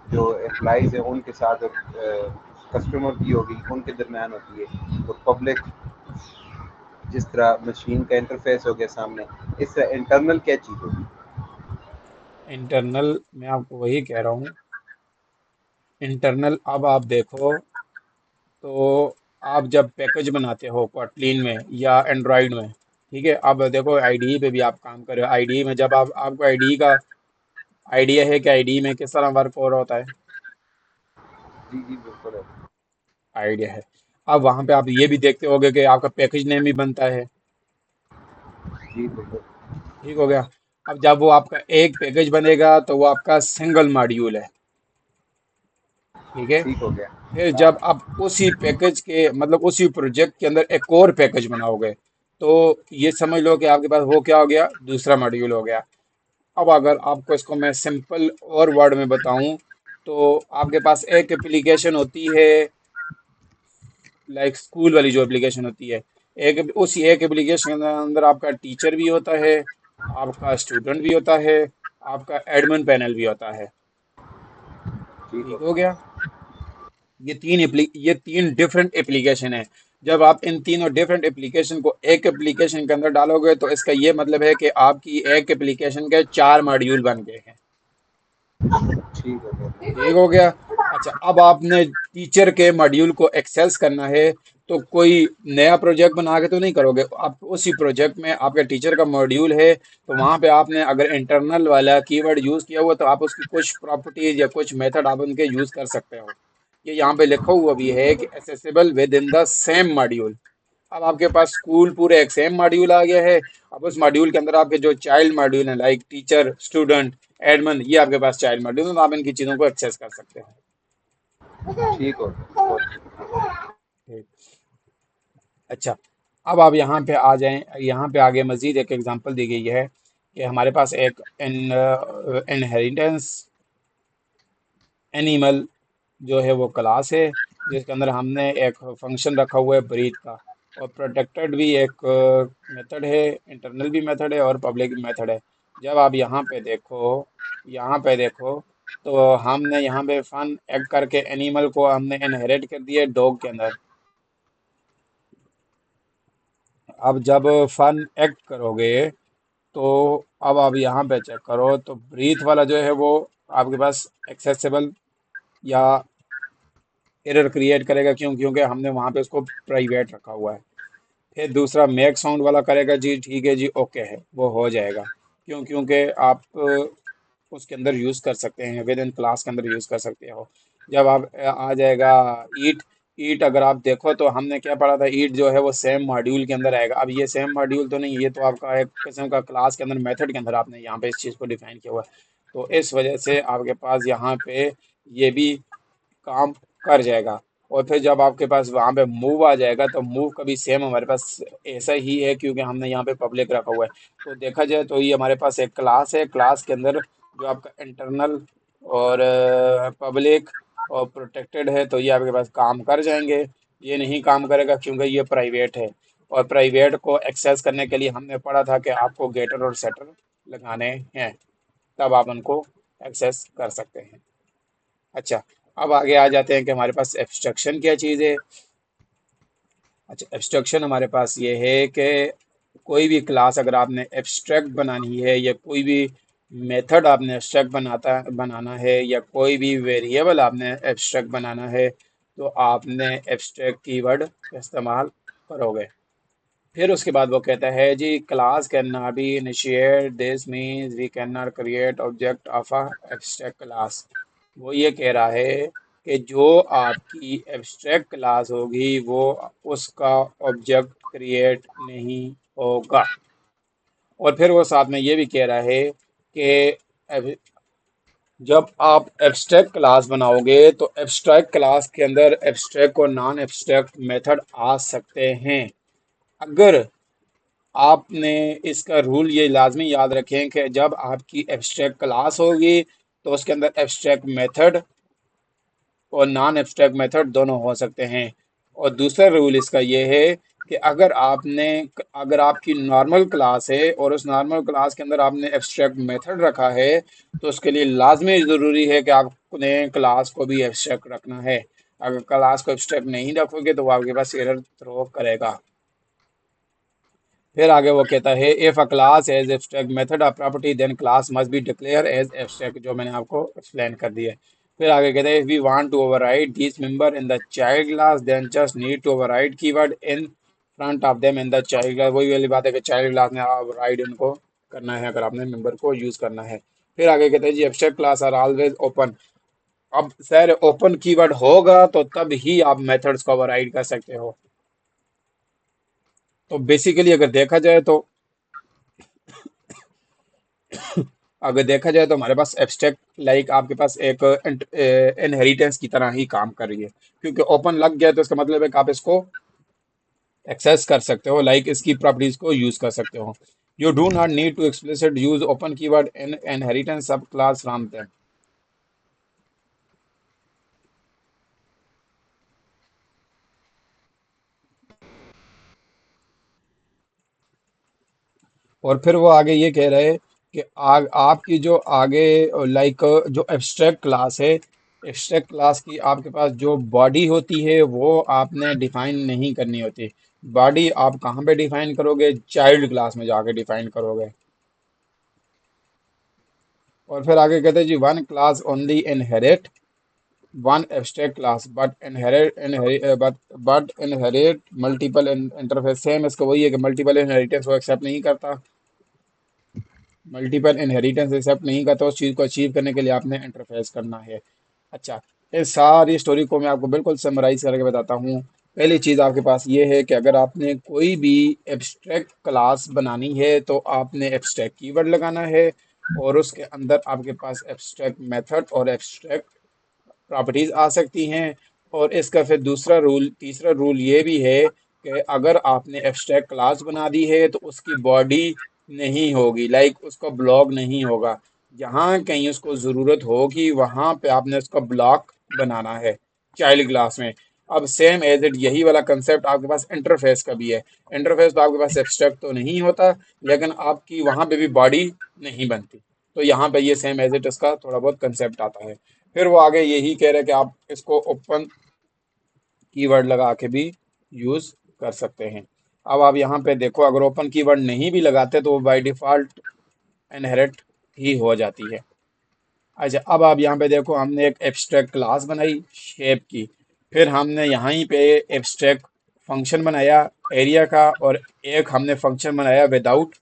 जो एम्प्लॉइज हैं उनके साथ कस्टमर की होगी, उनके दरमियान होती है। और पब्लिक जिस तरह मशीन का इंटरफेस हो गया सामने, इस तरह इंटरनल क्या चीज़ होगी? इंटरनल मैं आपको वही कह रहा हूँ। इंटरनल अब आप देखो तो आप जब पैकेज बनाते हो कोटलिन में या एंड्रॉयड में, ठीक है, अब देखो आईडीई पे भी आप काम कर रहे हो। आईडीई में जब आप, आपको आईडीई का आइडिया है कि आईडीई में किस तरह वर्क हो रहा होता है? जी जी बिल्कुल है। आइडिया है। अब वहाँ पे आप ये भी देखते होगे कि आपका पैकेज नेम भी बनता है। जी बिल्कुल। ठीक हो गया। अब जब वो आपका एक पैकेज बनेगा तो वो आपका सिंगल मॉड्यूल है। ठीक है। ठीक हो गया। फिर जब हाँ। आप उसी पैकेज के मतलब उसी प्रोजेक्ट के अंदर एक और पैकेज बनाओगे तो ये समझ लो कि आपके पास वो क्या हो गया, दूसरा मॉड्यूल हो गया। अब अगर आपको इसको मैं सिंपल और वर्ड में बताऊं तो आपके पास एक एप्लीकेशन होती है, लाइक स्कूल वाली जो एप्लीकेशन होती है, एक उसी एक एप्लीकेशन के अंदर आपका टीचर भी होता है, आपका स्टूडेंट भी होता है, आपका एडमिन पैनल भी होता है। ठीक हो ठीक हो गया। गया। ये तीन डिफरेंट एप्लीकेशन है। जब आप इन तीनों डिफरेंट एप्लीकेशन को एक एप्लीकेशन के अंदर डालोगे तो इसका ये मतलब है कि आपकी एक एप्लीकेशन के चार मॉड्यूल बन गए हैं। ठीक हो गया। ठीक हो गया। अच्छा, अब आपने टीचर के मॉड्यूल को एक्सेस करना है तो कोई नया प्रोजेक्ट बना के तो नहीं करोगे आप। उसी प्रोजेक्ट में आपके टीचर का मॉड्यूल है, तो वहां पे आपने अगर इंटरनल वाला कीवर्ड यूज किया हुआ तो आप उसकी कुछ प्रॉपर्टीज या कुछ मेथड आप उनके यूज कर सकते हो। ये यहाँ पे लिखा हुआ भी है कि accessible with in the same module. अब आपके पास स्कूल पूरे एक सेम मॉड्यूल आ गया है। अब उस मॉड्यूल के अंदर आपके जो चाइल्ड मॉड्यूल है लाइक टीचर, स्टूडेंट, एडमिन, ये आपके पास चाइल्ड मॉड्यूल है, तो आप इनकी चीजों को एक्सेस कर सकते हो। ठीक हो गया, बहुत शुक्रिया। ठीक। अच्छा, अब आप यहाँ पे आ जाएं। यहाँ पे आगे मजीद एक एग्जांपल दी गई है कि हमारे पास एक इनहेरिटेंस एनिमल जो है वो क्लास है, जिसके अंदर हमने एक फंक्शन रखा हुआ है ब्रीथ का। और प्रोटेक्टेड भी एक मेथड है, इंटरनल भी मेथड है और पब्लिक मेथड है। जब आप यहाँ पे देखो तो हमने यहाँ पे फन एग करके एनिमल को हमने इनहेरिट कर दिया डॉग के अंदर। अब जब फन एक्ट करोगे तो अब आप यहाँ पे चेक करो तो ब्रीथ वाला जो है वो आपके पास एक्सेसिबल या एरर क्रिएट करेगा। क्यों? क्योंकि हमने वहाँ पे उसको प्राइवेट रखा हुआ है। फिर दूसरा मेक साउंड वाला करेगा जी ठीक है जी ओके है, वो हो जाएगा। क्यों? क्योंकि आप उसके अंदर यूज़ कर सकते हैं, विद इन क्लास के अंदर यूज़ कर सकते हो। जब आप आ जाएगा ईट। ईट अगर आप देखो तो हमने क्या पढ़ा था, ईट जो है वो सेम मॉड्यूल के अंदर आएगा। अब ये सेम मॉड्यूल तो नहीं, ये तो आपका एक किस्म का क्लास के अंदर मेथड के अंदर आपने यहाँ पे इस चीज़ को डिफाइन किया हुआ है। तो इस वजह से आपके पास यहाँ पे ये भी काम कर जाएगा। और फिर जब आपके पास वहाँ पे मूव आ जाएगा तो मूव का भी सेम हमारे पास ऐसा ही है, क्योंकि हमने यहाँ पे पब्लिक रखा हुआ है। तो देखा जाए तो ये हमारे पास एक क्लास है, क्लास के अंदर जो आपका इंटरनल और पब्लिक और प्रोटेक्टेड है, तो ये आपके पास काम कर जाएंगे। ये नहीं काम करेगा क्योंकि ये प्राइवेट है। और प्राइवेट को एक्सेस करने के लिए हमने पढ़ा था कि आपको गेटर और सेटर लगाने हैं, तब आप उनको एक्सेस कर सकते हैं। अच्छा, अब आगे आ जाते हैं कि हमारे पास एब्स्ट्रक्शन क्या चीज़ है। अच्छा, एब्स्ट्रक्शन हमारे पास ये है कि कोई भी क्लास अगर आपने एब्स्ट्रैक्ट बनानी है या कोई भी मेथड आपने एब्स्ट्रैक्ट बनाना है या कोई भी वेरिएबल आपने एब्स्ट्रैक्ट बनाना है, तो आपने एब्स्ट्रैक्ट कीवर्ड इस्तेमाल करोगे। फिर उसके बाद वो कहता है जी class can not be initiate, this means we can not create object of a abstract class. वो ये कह रहा है कि जो आपकी एब्स्ट्रैक्ट क्लास होगी वो उसका ऑब्जेक्ट क्रिएट नहीं होगा। और फिर वो साथ में ये भी कह रहा है कि जब आप एब्स्ट्रैक्ट क्लास बनाओगे तो एब्स्ट्रैक्ट क्लास के अंदर एब्स्ट्रैक्ट और नॉन एब्स्ट्रैक्ट मेथड आ सकते हैं। अगर आपने इसका रूल ये लाजमी याद रखें कि जब आपकी एब्स्ट्रैक्ट क्लास होगी तो उसके अंदर एब्स्ट्रैक्ट मेथड और नॉन एब्स्ट्रैक्ट मेथड दोनों हो सकते हैं। और दूसरा रूल इसका ये है कि अगर आपकी नॉर्मल क्लास है और उस नॉर्मल क्लास के अंदर आपने एब्स्ट्रैक्ट मेथड रखा है, तो उसके लिए लाजमी ज़रूरी है कि आपने क्लास को भी एब्स्ट्रैक्ट रखना है। अगर क्लास को एब्स्ट्रैक्ट नहीं रखोगे तो वो आपके पास एरर थ्रो करेगा। फिर आगे वो कहता है if a class as abstract method a property then class must be declare as abstract, जो मैंने आपको एक्सप्लेन कर दिया है। फिर आगे कहता है if we want to override this member in the child class then just need to override keyword in front of them in the child class. वही वाली बात है कि चाइल्ड क्लास में ओवरराइड इनको करना है अगर आपने मेंबर को यूज करना है। फिर आगे कहते हैं जी abstract class are always open. अब सर ओपन कीवर्ड होगा तो तब ही आप मेथड्स को ओवरराइड कर सकते हो। तो बेसिकली अगर देखा जाए तो हमारे पास एब्स्ट्रैक्ट लाइक आपके पास एक इनहेरिटेंस की तरह ही काम कर रही है। क्योंकि ओपन लग गया तो इसका मतलब है कि आप इसको एक्सेस कर सकते हो, लाइक इसकी प्रॉपर्टीज को यूज कर सकते हो। You do not need to explicit use open keyword in inheritance sub class from them. और फिर वो आगे ये कह रहे हैं कि आपकी जो आगे लाइक जो एब्स्ट्रैक्ट क्लास है, एब्स्ट्रैक्ट क्लास की आपके पास जो बॉडी होती है वो आपने डिफाइन नहीं करनी होती। बॉडी आप कहाँ पे डिफाइन करोगे? चाइल्ड क्लास में जाके डिफाइन करोगे। और फिर आगे कहते हैं जी one class only inherit one abstract class but inherit multiple interface। Same इसका वही है कि मल्टीपल इनहेरिटेंस वो एक्सेप्ट नहीं करता, मल्टीपल इनहेरिटेंस एक्सेप्ट नहीं करता। उस चीज़ को अचीव करने के लिए आपने इंटरफेस करना है। अच्छा, इस सारी स्टोरी को मैं आपको बिल्कुल समराइज करके बताता हूँ। पहली चीज़ आपके पास ये है कि अगर आपने कोई भी एब्स्ट्रैक्ट क्लास बनानी है तो आपने एब्स्ट्रैक्ट कीवर्ड लगाना है, और उसके अंदर आपके पास एब्स्ट्रैक्ट मेथड और एब्स्ट्रैक्ट प्रॉपर्टीज आ सकती हैं। और इसका फिर तीसरा रूल ये भी है कि अगर आपने एब्स्ट्रैक्ट क्लास बना दी है तो उसकी बॉडी नहीं होगी, लाइक उसका ब्लॉक नहीं होगा। जहाँ कहीं उसको ज़रूरत होगी वहाँ पे आपने उसका ब्लॉक बनाना है चाइल्ड क्लास में। अब सेम एज इट यही वाला कंसेप्ट आपके पास इंटरफेस का भी है। इंटरफेस तो आपके पास एब्स्ट्रैक्ट तो नहीं होता, लेकिन आपकी वहाँ पे भी बॉडी नहीं बनती। तो यहाँ पे ये सेम एज इट इसका थोड़ा बहुत कंसेप्ट आता है। फिर वो आगे यही कह रहे हैं कि आप इसको ओपन कीवर्ड लगा के भी यूज कर सकते हैं। अब आप यहाँ पे देखो, अगर ओपन कीवर्ड नहीं भी लगाते तो वो बाय डिफॉल्ट इनहेरिट ही हो जाती है। अच्छा, अब आप यहाँ पे देखो, हमने एक एब्स्ट्रैक्ट क्लास बनाई शेप की, फिर हमने यहीं पे एब्स्ट्रैक्ट फंक्शन बनाया एरिया का, और एक हमने फंक्शन बनाया विदाउट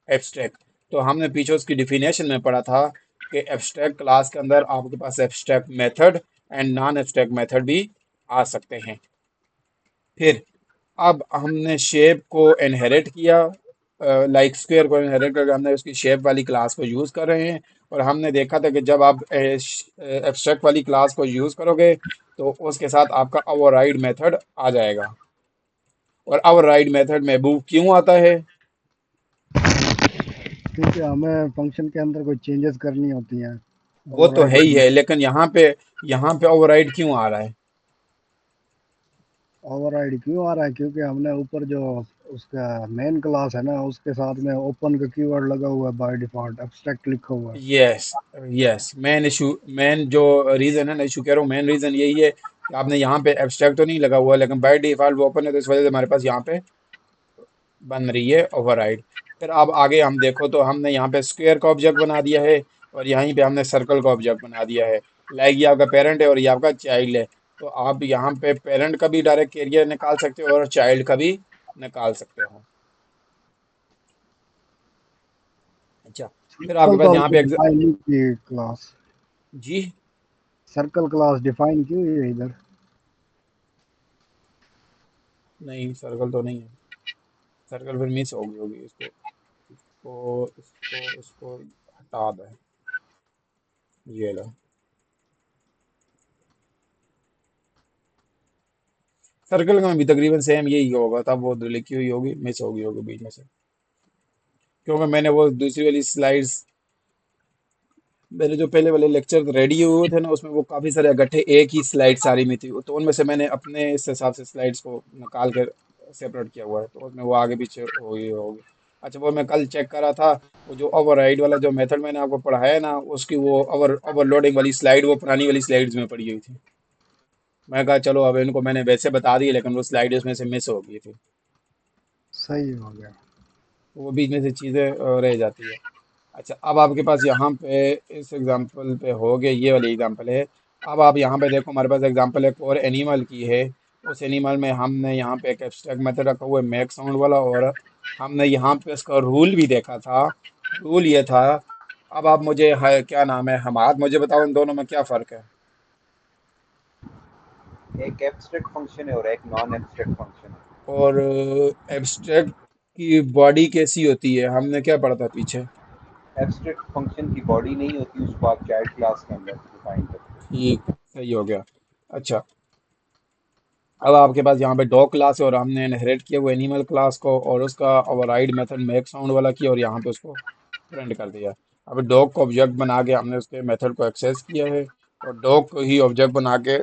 एब्स्ट्रैक्ट। तो हमने पीछे उसकी डिफिनेशन में पढ़ा था कि एब्स्ट्रैक्ट क्लास के अंदर आपके पास abstract method and non abstract method भी आ सकते हैं। फिर अब हमने शेप को इनहेरिट किया, लाइक स्क्वायर को इनहेरिट करके हमने उसकी शेप वाली क्लास को यूज़ कर रहे हैं। और हमने देखा था कि जब आप एब्स्ट्रैक्ट वाली क्लास को यूज़ करोगे तो उसके साथ आपका ओवरराइड मेथड आ जाएगा। और ओवरराइड मेथड महबूब क्यों आता है? क्योंकि हमें फंक्शन के अंदर कोई चेंजेस करनी होती हैं, वो तो ओवरराइड है ही करनी। है, लेकिन यहाँ पे ओवरराइड क्यों आ रहा है? ओवरराइड क्यों आ रहा है? क्योंकि हमने ऊपर जो उसका मेन क्लास है ना, उसके साथ में ओपन का कीवर्ड लगा हुआ है, बाय डिफॉल्ट एब्स्ट्रैक्ट लिखा हुआ है। यस, यस, मेन जो रीज़न है ना, इशू कह रहा हूँ, मेन रीज़न यही है कि आपने यहाँ पे एब्स्ट्रैक्ट तो नहीं लगा हुआ, लेकिन बाय डिफॉल्ट वो ओपन है, तो इस वजह से हमारे पास यहाँ पे बन रही है ओवरराइड। फिर अब आगे हम देखो तो हमने यहाँ पे स्क्वायर का ऑब्जेक्ट बना दिया है, और यहीं पे हमने सर्कल का ऑब्जेक्ट बना दिया है। लाइक ये आपका पेरेंट है और ये आपका चाइल्ड है, तो आप यहाँ पे पेरेंट का भी डायरेक्ट एरिया निकाल सकते हो और चाइल्ड का भी निकाल सकते हो। अच्छा, फिर आपके सर्कल पास तो यहाँ हमने पे डिफाइन नहीं की क्लास। जी, सर्कल क्लास डिफाइन की हुई है इधर। नहीं सर्कल तो नहीं है। सर्कल फिर मिस होगी होगी, इसको हटा दें। ये लो, सर्कल का भी तकरीबन सेम यही होगा, तब वो लिखी हुई होगी, मिस होगी होगी बीच में से, क्योंकि मैंने वो दूसरी वाली स्लाइड्स, मेरे जो पहले वाले लेक्चर रेडी हुए थे ना, उसमें वो काफ़ी सारे इकट्ठे एक ही स्लाइड सारी में थी, तो उनमें से मैंने अपने इस हिसाब से स्लाइड्स को निकाल कर सेपरेट किया हुआ है, तो उसमें वो आगे पीछे होगी होगी। अच्छा, वो मैं कल चेक कर रहा था, वो जो ओवरराइड वाला जो मेथड मैंने आपको पढ़ाया ना, उसकी वो ओवरलोडिंग वाली स्लाइड वो पुरानी वाली स्लाइड्स में पड़ी हुई थी। मैं कहा चलो अब इनको मैंने वैसे बता दी, लेकिन वो स्लाइड उसमें से मिस हो गई थी, सही हो गया। तो वो बीच में से चीज़ें रह जाती है। अच्छा, अब आपके पास यहाँ पे इस एग्जांपल पे हो गया, ये वाली एग्जांपल है। अब आप यहाँ पे देखो, हमारे पास एग्जांपल एक और एनिमल की है। उस एनिमल में हमने यहाँ पे एक एब्स्ट्रैक्ट मेथड रखा हुआ है मेक साउंड वाला, और हमने यहाँ पे इसका रूल भी देखा था। रूल ये था, अब आप मुझे क्या नाम है, हमाद, मुझे बताओ इन दोनों में क्या फ़र्क है? एक एब्स्ट्रैक्ट फंक्शन है और एक नॉन एब्स्ट्रैक्ट फंक्शन है। और एब्स्ट्रैक्ट की बॉडी कैसी होती है, हमने क्या पढ़ा था पीछे? एब्स्ट्रैक्ट फंक्शन की बॉडी नहीं होती, उसको आप चाइल्ड क्लास के अंदर डिफाइन करते हैं। ठीक, सही हो गया। अच्छा, अब आपके पास यहाँ पे डॉग क्लास है, और हमने इनहेरिट किया वो एनिमल क्लास को, और उसका ओवरराइड मेथड मेक साउंड वाला किया, और यहाँ पे उसको प्रिंट कर दिया। अब डॉग को ऑब्जेक्ट बना के हमने उसके मेथड को एक्सेस किया है, और डॉग को ही ऑब्जेक्ट बना के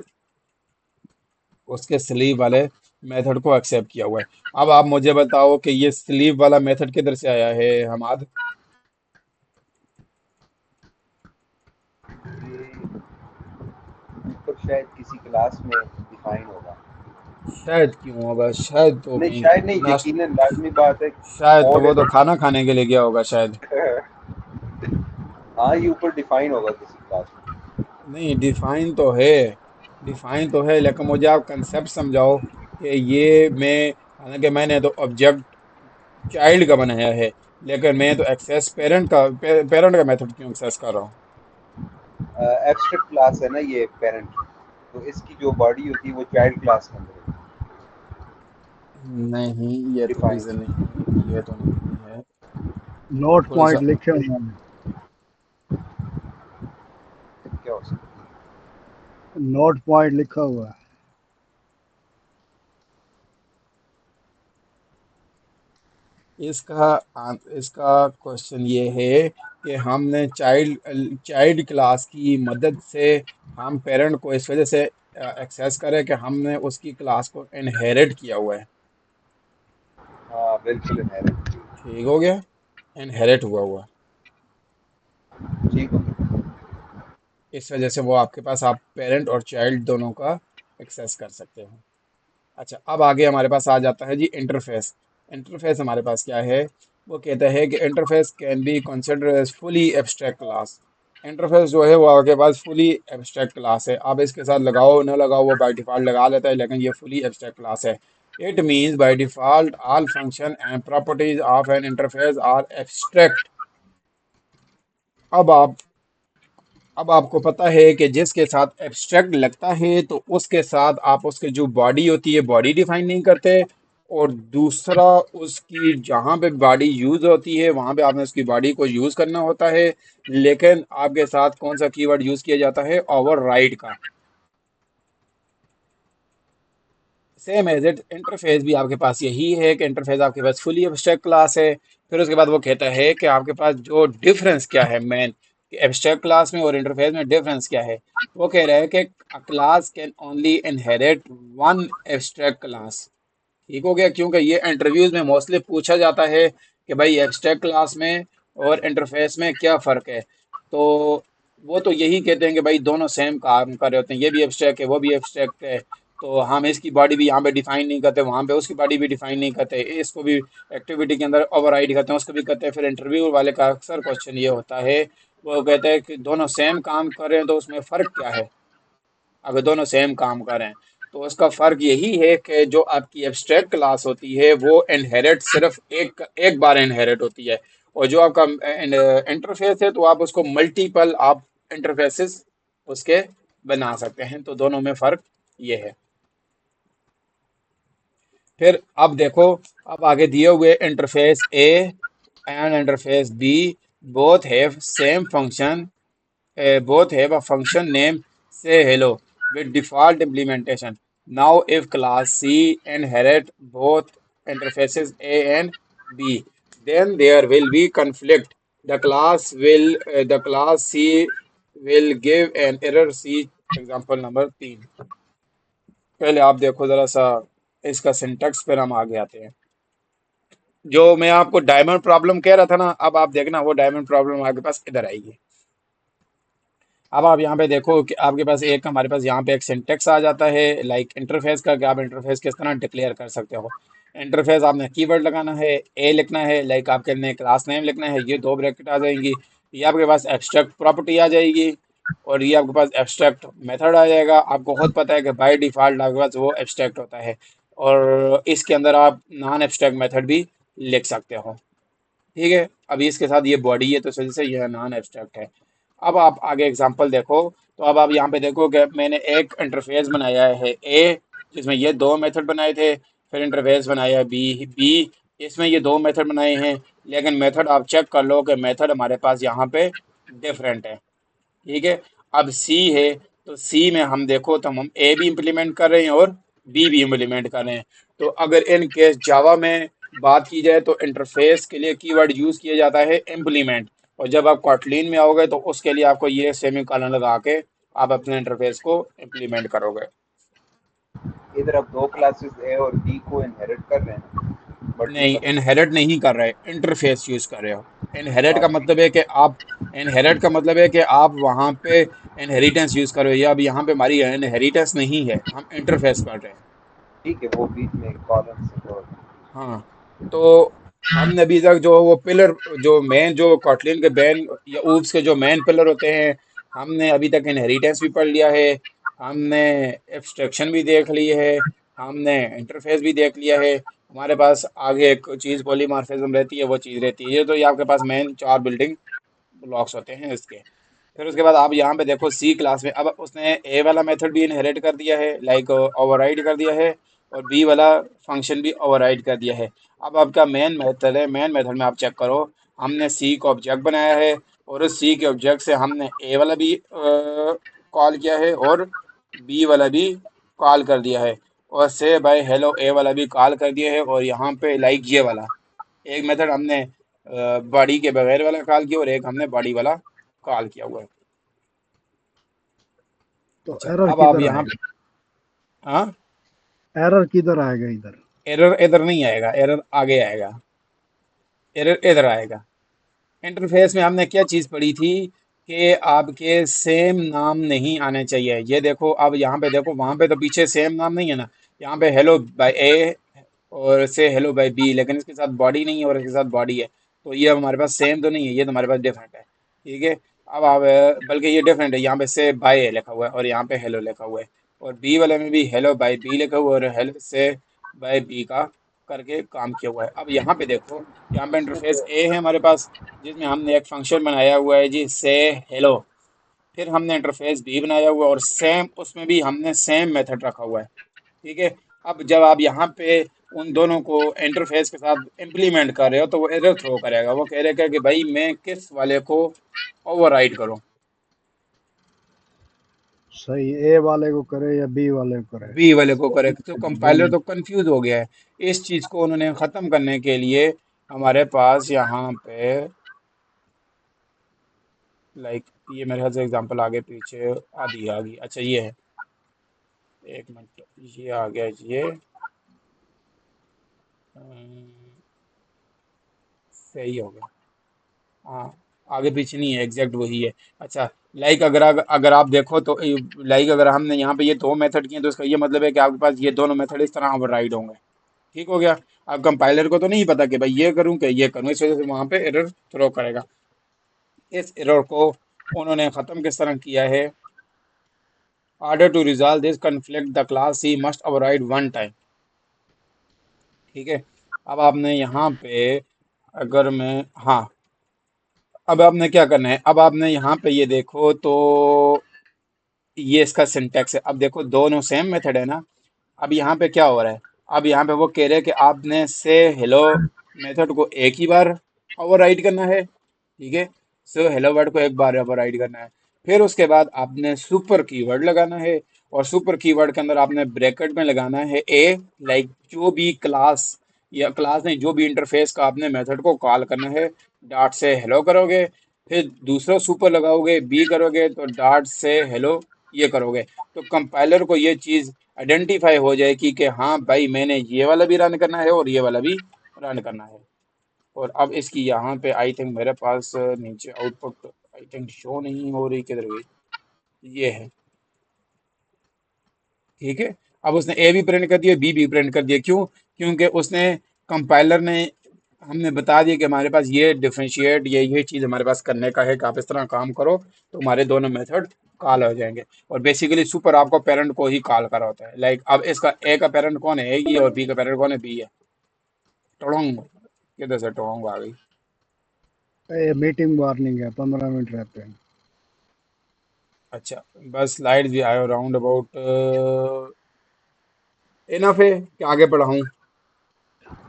उसके स्लीव वाले मेथड को एक्सेप्ट किया हुआ है। अब आप मुझे बताओ कि ये स्लीव वाला मेथड किधर से आया है हमाद? ये ऊपर शायद किसी क्लास में डिफाइन होगा। शायद क्यों होगा, शायद तो नहीं, कहीं शायद नहीं, नाश यकीनन लाजमी बात है। शायद तो ऑड वो तो एंड खाना खाने के लिए गया होगा शायद। हाँ, ये ऊपर डिफाइन होगा किसी क्लास में। नहीं, डिफाइन तो है। डिफाइन तो है, लेकिन मुझे आप कंसेप्ट समझाओ कि ये मैं, हालांकि मैंने तो ऑब्जेक्ट चाइल्ड का बनाया है, लेकिन मैं तो एक्सेस पेरेंट का मेथड क्यों एक्सेस कर रहा हूँ? एब्स्ट्रैक्ट क्लास है ना ये पेरेंट, तो इसकी जो बॉडी होती है वो चाइल्ड क्लास के अंदर नहीं, ये तो डिफाइन। रीज़न नहीं है, ये तो नहीं है। नोट थोड़ा सा पॉइंट लिखे हुए हैं। क्या हो सकता नोट पॉइंट लिखा हुआ है। इसका क्वेश्चन ये है कि हमने चाइल्ड क्लास की मदद से हम पेरेंट को इस वजह से एक्सेस करें कि हमने उसकी क्लास को इनहेरिट किया हुआ है। है? हाँ बिल्कुल इनहेरेंट। ठीक हो गया, इनहेरिट हुआ हुआ है। ठीक है। इस वजह से वो आपके पास, आप पेरेंट और चाइल्ड दोनों का एक्सेस कर सकते हो। अच्छा, अब आगे हमारे पास आ जाता है जी इंटरफेस। इंटरफेस हमारे पास क्या है? वो कहता है कि interface can be considered as fully abstract class. Interface जो है वो आपके पास फुली एब्स्ट्रैक्ट क्लास है। आप इसके साथ लगाओ ना लगाओ, वो बाय डिफ़ॉल्ट लगा लेता है, लेकिन ये फुली एब्स्ट्रैक्ट क्लास है। It means by default all function and properties of an interface are abstract. अब आप अब आपको पता है कि जिसके साथ एब्स्ट्रैक्ट लगता है तो उसके साथ आप उसकी जो बॉडी होती है बॉडी डिफाइन नहीं करते, और दूसरा, उसकी जहाँ पे बॉडी यूज होती है वहाँ पे आपने उसकी बॉडी को यूज करना होता है। लेकिन आपके साथ कौन सा कीवर्ड यूज किया जाता है? ओवरराइड का। सेम एज इट इंटरफेस भी आपके पास यही है कि इंटरफेस आपके पास फुली एब्स्ट्रैक्ट क्लास है। फिर उसके बाद वो कहता है कि आपके पास जो डिफरेंस क्या है मेन, कि एब्स्ट्रैक्ट क्लास में और इंटरफेस में डिफरेंस क्या है। वो कह रहा है कि अ class can only inherit one abstract class. ठीक हो गया, क्योंकि ये इंटरव्यूज में मोस्टली पूछा जाता है कि भाई एब्स्ट्रैक्ट क्लास में और इंटरफेस में क्या फ़र्क है। तो वो तो यही कहते हैं कि भाई दोनों सेम काम कर रहे होते हैं, ये भी एब्स्ट्रैक्ट है वो भी एब्स्ट्रैक्ट है। तो हम इसकी बॉडी भी यहाँ पे डिफाइन नहीं करते, वहाँ पे उसकी बॉडी भी डिफाइन नहीं करते, इसको भी एक्टिविटी के अंदर ओवरराइड करते हैं, उसको भी करते हैं। फिर इंटरव्यू वाले का अक्सर क्वेश्चन ये होता है, वो कहते हैं कि दोनों सेम काम कर रहे हैं तो उसमें फ़र्क क्या है? अगर दोनों सेम काम करें तो उसका फर्क यही है कि जो आपकी एब्स्ट्रैक्ट क्लास होती है वो इनहेरिट सिर्फ एक एक बार इनहेरिट होती है, और जो आपका इंटरफेस है तो आप उसको मल्टीपल आप इंटरफेसेस उसके बना सकते हैं। तो दोनों में फर्क ये है। फिर अब देखो, अब आगे दिए हुए interface A and interface B both have same function, both have a function name say hello with default implementation. Now if class C inherit both interfaces A and B, then there will be conflict. The class C will give an error C, example number 3। पहले आप देखो जरा सा इसका syntax, पर हम आगे आते हैं। जो मैं आपको डायमंड प्रॉब्लम कह रहा था ना, अब आप देखना वो डायमंड प्रॉब्लम आपके पास इधर आएगी। अब आप यहाँ पे देखो कि आपके पास एक, हमारे पास यहाँ पे एक सिंटेक्स आ जाता है लाइक इंटरफेस का, कि आप इंटरफेस किस तरह डिक्लेयर कर सकते हो। इंटरफेस आपने कीवर्ड लगाना है, ए लिखना है, लाइक आपके ने क्लास नेम लिखना है, ये दो ब्रैकेट आ जाएंगी। ये आपके पास एब्स्ट्रैक्ट प्रॉपर्टी आ जाएगी, और ये आपके पास एब्स्ट्रैक्ट मेथड आ जाएगा। आपको खुद पता है कि बाय डिफ़ॉल्ट आपके पास वो एब्स्ट्रैक्ट होता है, और इसके अंदर आप नॉन एब्स्ट्रैक्ट मेथड भी लिख सकते हो। ठीक है, अभी इसके साथ ये बॉडी है तो इस वजह से यह नॉन एब्स्ट्रैक्ट है। अब आप आगे एग्जांपल देखो, तो अब आप यहाँ पे देखो कि मैंने एक इंटरफेस बनाया है ए, जिसमें ये दो मेथड बनाए थे। फिर इंटरफेस बनाया है बी, इसमें ये दो मेथड बनाए हैं। लेकिन मेथड आप चेक कर लो कि मेथड हमारे पास यहाँ पे डिफरेंट है। ठीक है, अब सी है, तो सी में हम देखो तो हम ए भी इम्प्लीमेंट कर रहे हैं और बी भी इम्प्लीमेंट कर रहे हैं। तो अगर इन केस जावा में बात की जाए तो इंटरफेस के लिए कीवर्ड यूज किया जाता है इम्प्लीमेंट, और जब आप कॉटलिन में आओगे तो उसके लिए आपको ये सेमी कॉलन लगा के आप अपने इंटरफेस को इम्प्लीमेंट करोगे। है इधर आप दो क्लासेस ए और बी को इनहेरिट कर रहे हैं नहीं, मल्टीपल। इनहेरिट नहीं कर रहे, इंटरफेस यूज कर रहे हो। इनहेरिट का हाँ मतलब है कि आप इनहेरिट का मतलब है कि आप वहाँ पे इनहेरिटेंस यूज कर रहे हो, या अब यहाँ पे हमारी इनहेरिटेंस नहीं है, हम इंटरफेस पढ़ रहे हैं। ठीक है, वो बीच में कॉलम से तो। हाँ, तो हमने अभी तक जो वो पिलर, जो मेन, जो कॉटलिन के बैन या ऊप्स के जो मेन पिलर होते हैं, हमने अभी तक इनहेरिटेंस भी पढ़ लिया है, हमने एब्स्ट्रैक्शन भी देख ली है, हमने इंटरफेस भी देख लिया है। हमारे पास आगे एक चीज़ पॉलीमॉर्फिज्म रहती है, वो चीज़ रहती है। ये तो ये आपके पास मेन चार बिल्डिंग ब्लॉक्स होते हैं इसके। फिर उसके बाद आप यहाँ पे देखो सी क्लास में अब उसने ए वाला मेथड भी इनहेरिट कर दिया है, लाइक ओवरराइड कर दिया है, और बी वाला फंक्शन भी ओवरराइड कर दिया है। अब आपका मेन मेथड है, मेन मेथड में आप चेक करो, हमने सी को ऑब्जेक्ट बनाया है, और उस सी के ऑब्जेक्ट से हमने ए वाला भी कॉल किया है, और बी वाला भी कॉल कर दिया है, और से बाय हेलो ए वाला भी कॉल कर दिया है। और यहाँ पे लाइक ये वाला एक मेथड हमने बॉडी के बगैर वाला कॉल किया, और एक हमने बॉडी वाला कॉल किया हुआ है। तो अच्छा, एरर अब आप किधर यहाँ आएगा? हाँ, एरर किधर आएगा इधर? एरर इधर नहीं आएगा, एरर आगे आएगा, एरर इधर आएगा। इंटरफेस में हमने क्या चीज़ पढ़ी थी कि आपके सेम नाम नहीं आने चाहिए। ये देखो, अब यहाँ पे देखो, वहाँ पे तो पीछे सेम नाम नहीं है ना, यहाँ पे हेलो बाय ए और से हेलो बाय बी, लेकिन इसके साथ बॉडी नहीं है और इसके साथ बॉडी है। तो ये अब हमारे पास सेम तो नहीं है, ये तो हमारे पास डिफरेंट है। ठीक है, अब आप बल्कि ये डिफरेंट है, यहाँ पे से बाय ए लिखा हुआ है और यहाँ पे हेलो लिखा हुआ है, और बी वाले में भी हेलो बाय बी लिखा हुआ है और हेलो से बाय बी का करके काम किया हुआ है। अब यहाँ पे देखो, यहाँ पे इंटरफेस ए है हमारे पास, जिसमें हमने एक फंक्शन बनाया हुआ है जी से हेलो। फिर हमने इंटरफेस बी बनाया हुआ है और सेम उसमें भी हमने सेम मेथड रखा हुआ है। ठीक है, अब जब आप यहाँ पे उन दोनों को इंटरफेस के साथ इम्प्लीमेंट कर रहे हो तो वो एरर थ्रो करेगा, वो कह रहेगा कि भाई मैं किस वाले को ओवरराइड करूँ, सही, ए वाले को करे या बी वाले को करे? बी वाले को करे। तो कंपाइलर दोनों। तो कंफ्यूज हो गया है। इस चीज़ को उन्होंने ख़त्म करने के लिए हमारे पास यहाँ पे लाइक ये मेरे ख्याल से एग्जांपल आगे पीछे आधी आ गई। अच्छा ये है, एक मिनट, ये आ गया ये अम, सही हो गया। हाँ, आगे पीछे नहीं है, एग्जैक्ट वही है। अच्छा, लाइक अगर आप देखो तो लाइक अगर हमने यहाँ पे ये दो मेथड किए तो इसका ये मतलब है कि आपके पास ये दोनों मेथड इस तरह ओवरराइड होंगे। ठीक हो गया। अब कंपाइलर को तो नहीं पता कि भाई ये करूँ कि ये करूँ, इस वजह से वहाँ पे एरर थ्रो करेगा। इस एरर को उन्होंने ख़त्म किस तरह किया है, order to resolve this conflict the class C must override one time. ठीक है, अब आपने यहाँ पे अगर मैं हाँ, अब आपने क्या करना है, अब आपने यहाँ पे ये देखो तो ये इसका सिंटैक्स है। अब देखो दोनों सेम मेथड है ना। अब यहाँ पे क्या हो रहा है, अब यहाँ पे वो कह रहे हैं कि आपने से हेलो मेथड को एक ही बार ओवरराइड करना है। ठीक है, सो हेलो वर्ड को एक बार ओवरराइड करना है। फिर उसके बाद आपने सुपर कीवर्ड लगाना है, और सुपर कीवर्ड के अंदर आपने ब्रैकेट में लगाना है ए, लाइक जो भी क्लास या क्लास नहीं, जो भी इंटरफेस का आपने मेथड को कॉल करना है, डॉट से हेलो करोगे। फिर दूसरा सुपर लगाओगे, बी करोगे तो डॉट से हेलो ये करोगे। तो कंपाइलर को ये चीज़ आइडेंटिफाई हो जाएगी कि हाँ भाई मैंने ये वाला भी रन करना है और ये वाला भी रन करना है। और अब इसकी यहाँ पे आई थिंक मेरे पास नीचे आउटपुट आई थिंक शो नहीं हो रही, किधर गई, ये है। ठीक है, अब उसने ए भी प्रिंट कर दिया, बी भी प्रिंट कर दिया, क्यों? क्योंकि उसने कंपाइलर ने हमने बता दिया कि हमारे पास ये डिफरेंशिएट ये चीज़ हमारे पास करने का है कि आप इस तरह काम करो तो हमारे दोनों मेथड कॉल हो जाएंगे। और बेसिकली सुपर आपको पेरेंट को ही कॉल करा होता है। लाइक अब इसका ए का पेरेंट कौन है, ए ही है, और बी का पेरेंट कौन है, बी है। टोंग, किधर से टोंग आ गई। ये मीटिंग वार्निंग है, 15 मिनट रहते हैं। अच्छा, बस स्लाइड भी आयो राउंड अबाउट इनफ है कि आगे बढ़ाऊं?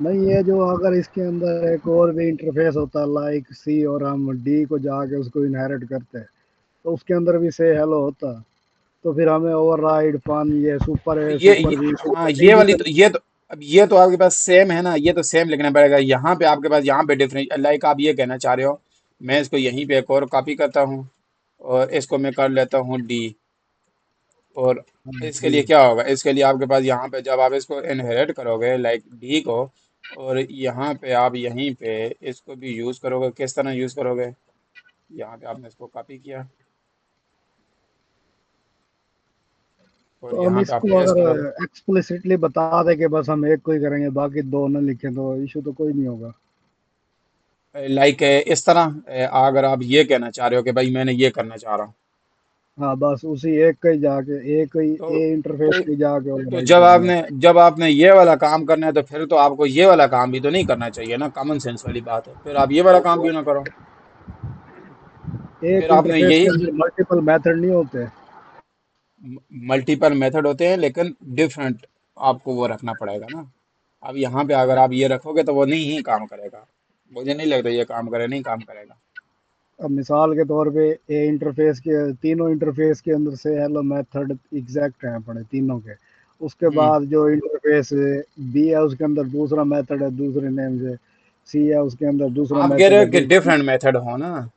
नहीं, ये जो अगर इसके अंदर एक और भी इंटरफेस होता लाइक सी, और हम डी को जाके उसको इनहेरिट करते हैं, तो उसके अंदर भी से हेलो होता, तो फिर हमें ओवरराइड फन ये सुपर अब है, ये सुपर भी, हाँ, सुपर डी ये भी वाली कर। तो ये तो अब ये तो आपके पास सेम है ना, ये तो सेम लिखना पड़ेगा। यहाँ पे आपके पास यहाँ पे डिफरेंट, लाइक आप ये कहना चाह रहे हो, मैं इसको यहीं पे एक और कॉपी करता हूँ और इसको मैं कर लेता हूँ डी। और हाँ, इसके डी। लिए क्या होगा, इसके लिए आपके पास यहाँ पे जब आप इसको इनहेरिट करोगे लाइक डी को, और यहाँ पे आप यहीं पे इसको भी यूज़ करोगे, किस तरह यूज़ करोगे, यहाँ पे आपने इसको कॉपी किया और तो हम यहाँ पे आप इसको पेस्ट करोगे। अगर एक्सप्लिसिटली बता दें कि बस हम एक को ही करेंगे, बाकी दो न लिखें, तो इशू तो कोई नहीं होगा। लाइक इस तरह अगर आप ये कहना चाह रहे हो कि भाई मैंने ये करना चाह रहा हूँ, हाँ बस उसी एक का ही जाके, एक ही तो ए इंटरफेस तो पे जाके तो ओवरराइड करना है। जब आपने ये वाला काम करना है तो फिर तो आपको ये वाला काम भी तो नहीं करना चाहिए ना, कॉमन सेंस वाली बात है, फिर आप ये वाला काम क्यों ना करो। फिर एक आपने इंटरफेस के यही अंदर मल्टीपल मेथड नहीं होते। मल्टीपल मेथड होते हैं लेकिन डिफरेंट आपको वो रखना पड़ेगा ना। अब यहाँ पे अगर आप ये रखोगे तो वो नहीं ही काम करेगा, मुझे नहीं लगता ये काम करे, नहीं काम करेगा। अब मिसाल के तौर पे ए इंटरफेस के तीनों इंटरफेस के अंदर से हेलो मेथड एग्जैक्ट हैं पड़े तीनों के। उसके हम्म। बाद जो इंटरफेस बी है उसके अंदर दूसरा मेथड है दूसरे नेम से, सी है उसके अंदर दूसरा आप कह रहे मेथड है हो कि दूसरे। डिफरेंट मेथड हो ना,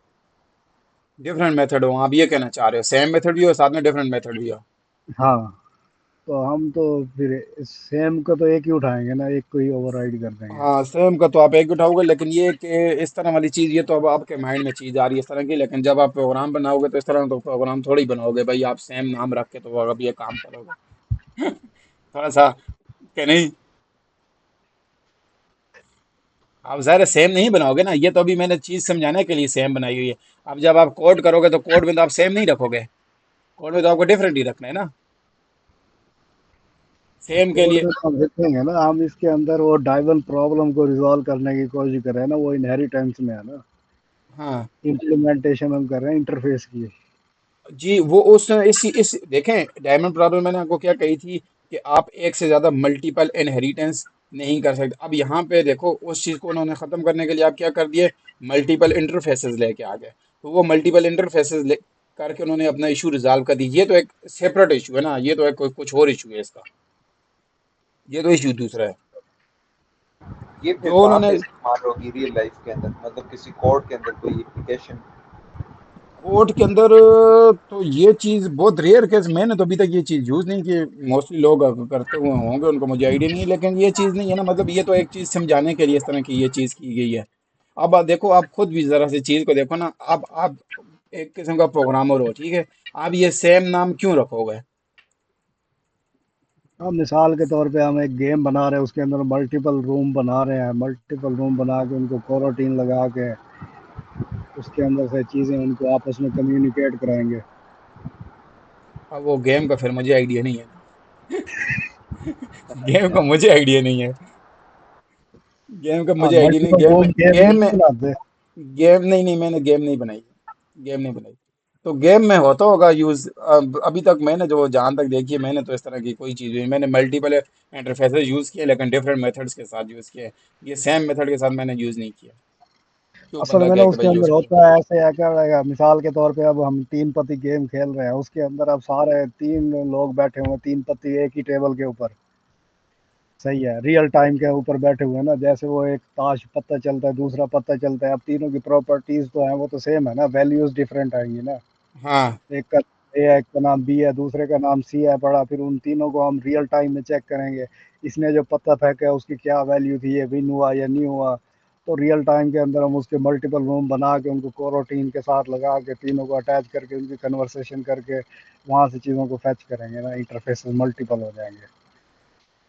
डिफरेंट मेथड हो, आप ये कहना चाह रहे हो सेम मेथड भी हो साथ में डिफरेंट मेथड भी हो। हाँ, तो हम तो फिर सेम का तो एक ही उठाएंगे ना, एक को ही ओवरराइड कर देंगे। हाँ सेम का तो आप एक उठाओगे, लेकिन ये कि इस तरह वाली चीज़, ये तो अब आपके माइंड में चीज़ आ रही है इस तरह की, लेकिन जब आप प्रोग्राम बनाओगे तो इस तरह तो प्रोग्राम थोड़ी बनाओगे भाई आप सेम नाम रख के तो वो अब ये काम करोगे। थोड़ा सा कि नहीं, आप ज़ाहिर सेम नहीं बनाओगे ना, ये तो अभी मैंने चीज़ समझाने के लिए सेम बनाई हुई है। अब जब आप कोड करोगे तो कोड में तो आप सेम नहीं रखोगे, कोड में तो आपको डिफरेंट ही रखना है ना सेम के कोड लिए। में तो हम लिखेंगे ना, हम इसके अंदर वो डाइवन प्रॉब्लम को रिजॉल्व करने की कोशिश कर रहे हैं ना, वो इनहेरिटेंस में है ना। हाँ इम्प्लीमेंटेशन हम कर रहे हैं इंटरफेस की। जी, वो उस इस देखें डायमंड प्रॉब्लम मैंने आपको क्या कही थी कि आप एक से ज्यादा मल्टीपल इनहेरिटेंस नहीं कर सकते। अब यहाँ पे देखो उस चीज को उन्होंने खत्म करने के लिए आप क्या कर दिए, मल्टीपल इंटरफेसेस लेके आ गए। तो वो मल्टीपल इंटरफेसेस ले करके उन्होंने अपना इशू रिजॉल्व कर दी। ये तो एक सेपरेट इशू है ना, ये तो एक कुछ और इशू है इसका, ये तो इशू दूसरा है ये फिर जो कहाँ पे उन्होंने। इस्तेमाल होगी रियल लाइफ के अंदर, मतलब किसी कोड के अंदर कोई एप्लीकेशन? कोर्ट के अंदर तो ये चीज़ बहुत रेयर केस, मैंने तो अभी तक ये चीज़ यूज़ नहीं की, मोस्टली लोग करते हुए होंगे उनको मुझे आइडिया नहीं है, लेकिन ये चीज़ नहीं है ना, मतलब ये तो एक चीज़ समझाने के लिए इस तरह की ये चीज़ की गई है। अब आप देखो, आप खुद भी ज़रा सी चीज़ को देखो ना, आप एक किस्म का प्रोग्रामर हो, ठीक है, आप ये सेम नाम क्यों रखोगे। अब मिसाल के तौर पे हम एक गेम बना रहे हैं, उसके अंदर मल्टीपल रूम बना रहे हैं, मल्टीपल रूम बना के उनको कोरोटीन लगा के उसके अंदर से चीज़ें उनको आपस में कम्युनिकेट कराएंगे। अब वो गेम का फिर मुझे आइडिया नहीं है ना। गेम का मुझे आइडिया नहीं है, गेम का हाँ, मुझे आइडिया नहीं, मल्टीपल रूम गेम गेम नहीं में बनाते। गेम नहीं नहीं, मैंने गेम नहीं बनाई, गेम नहीं बनाई। तो गेम में होता होगा यूज, अभी तक मैंने जो जहां तक देखी है मैंने तो इस तरह की कोई चीज नहीं, मैंने मल्टीपल इंटरफेसेस यूज किए लेकिन डिफरेंट मेथड्स के साथ यूज किए, ये सेम मेथड के साथ मैंने यूज नहीं किया। जो असल बंदा में ना कहे कि उसके भाई अंदर यूज करो। होता है ऐसे है, क्या रहेगा मिसाल के तौर पे अब हम तीन पत्ती गेम खेल रहे हैं, उसके अंदर अब सारे तीन लोग बैठे हुए हैं, तीन पत्ती एक ही टेबल के ऊपर। सही है, रियल टाइम के ऊपर बैठे हुए हैं ना, जैसे वो एक ताश पत्ता चलता है दूसरा पत्ता चलता है, अब तीनों की प्रॉपर्टीज तो है वो तो सेम है ना, वैल्यूज डिफरेंट आएंगी ना। हाँ एक का ए है, एक का नाम बी है, दूसरे का नाम सी है पड़ा, फिर उन तीनों को हम रियल टाइम में चेक करेंगे, इसने जो पत्ता फेंका है उसकी क्या वैल्यू थी, ये विन हुआ या नहीं हुआ। तो रियल टाइम के अंदर हम उसके मल्टीपल रूम बना के उनको कोरोटीन के साथ लगा के तीनों को अटैच करके उनकी कन्वर्सेशन करके वहाँ से चीज़ों को फैच करेंगे ना, इंटरफेस मल्टीपल हो जाएंगे।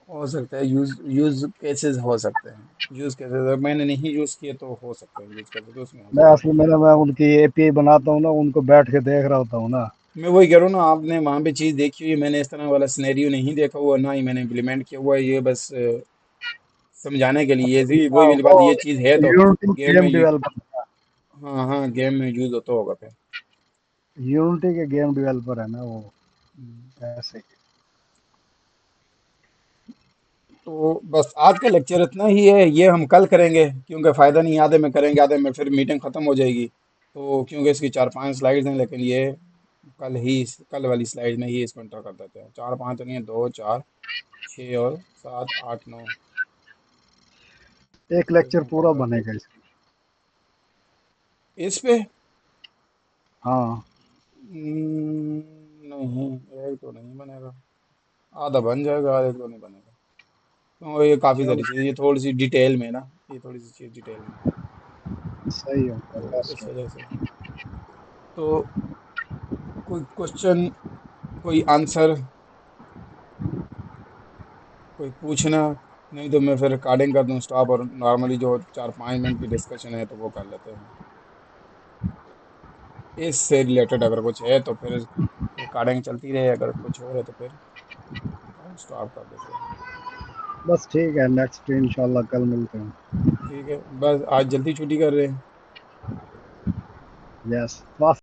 हो सकता है, यूज यूज केसेस हो सकते हैं, यूज केसेस मैंने नहीं यूज किए तो हो सकते हैं, यूज केसेस तो उसमें हो मैं सकते हैं। असल में ना मैं उनकी एपीआई बनाता हूँ ना, उनको बैठ के देख रहा होता हूँ ना। मैं वही कह रहा हूँ ना, आपने वहां पे चीज देखी हुई है, मैंने इस तरह वाला सिनेरियो नहीं देखा हुआ, ना ही मैंने इम्प्लीमेंट किया हुआ है, ये बस समझाने के लिए, ये वही वाली वो बात, ये चीज है तो यूनिटी गेम में गेम डेवलपर, हाँ हाँ गेम में यूज होता होगा फिर। यूनिटी के गेम डेवलपर है ना वो, हम्म। ऐसे ही। तो बस आज का लेक्चर इतना ही है, ये हम कल करेंगे क्योंकि फायदा नहीं, आधे में करेंगे आधे में फिर मीटिंग खत्म हो जाएगी, तो क्योंकि इसकी 4-5 स्लाइड्स हैं, लेकिन ये कल वाली स्लाइड में ही इसको एंटर कर देते हैं, 4-5 तो नहीं है, 2 4 6 और 7 8 9 एक तो लेक्चर इसमें पूरा कंप्लीट बनेगा इसका। इस पे। हाँ, नहीं, एक तो नहीं बनेगा, आधा बन जाएगा, आधा तो नहीं बनेगा। तो ये काफ़ी चलो सारी चीज़, ये थोड़ी सी डिटेल में ना, ये थोड़ी सी चीज़ डिटेल में, सही हो गया, तो बेस्ट इस हो वजह गया। से तो कोई क्वेश्चन, कोई आंसर, कोई पूछना, नहीं तो मैं फिर रिकॉर्डिंग कर दूं स्टॉप, और नॉर्मली जो 4-5 मिनट की डिस्कशन है तो वो कर लेते हैं, इससे रिलेटेड अगर कुछ है तो फिर रिकॉर्डिंग चलती रहे, अगर कुछ हो रहा तो फिर कॉल स्टॉप कर देते हैं। बस ठीक है, नेक्स्ट इंशाल्लाह कल मिलते हैं। ठीक है, बस आज जल्दी छुट्टी कर रहे हैं। यस,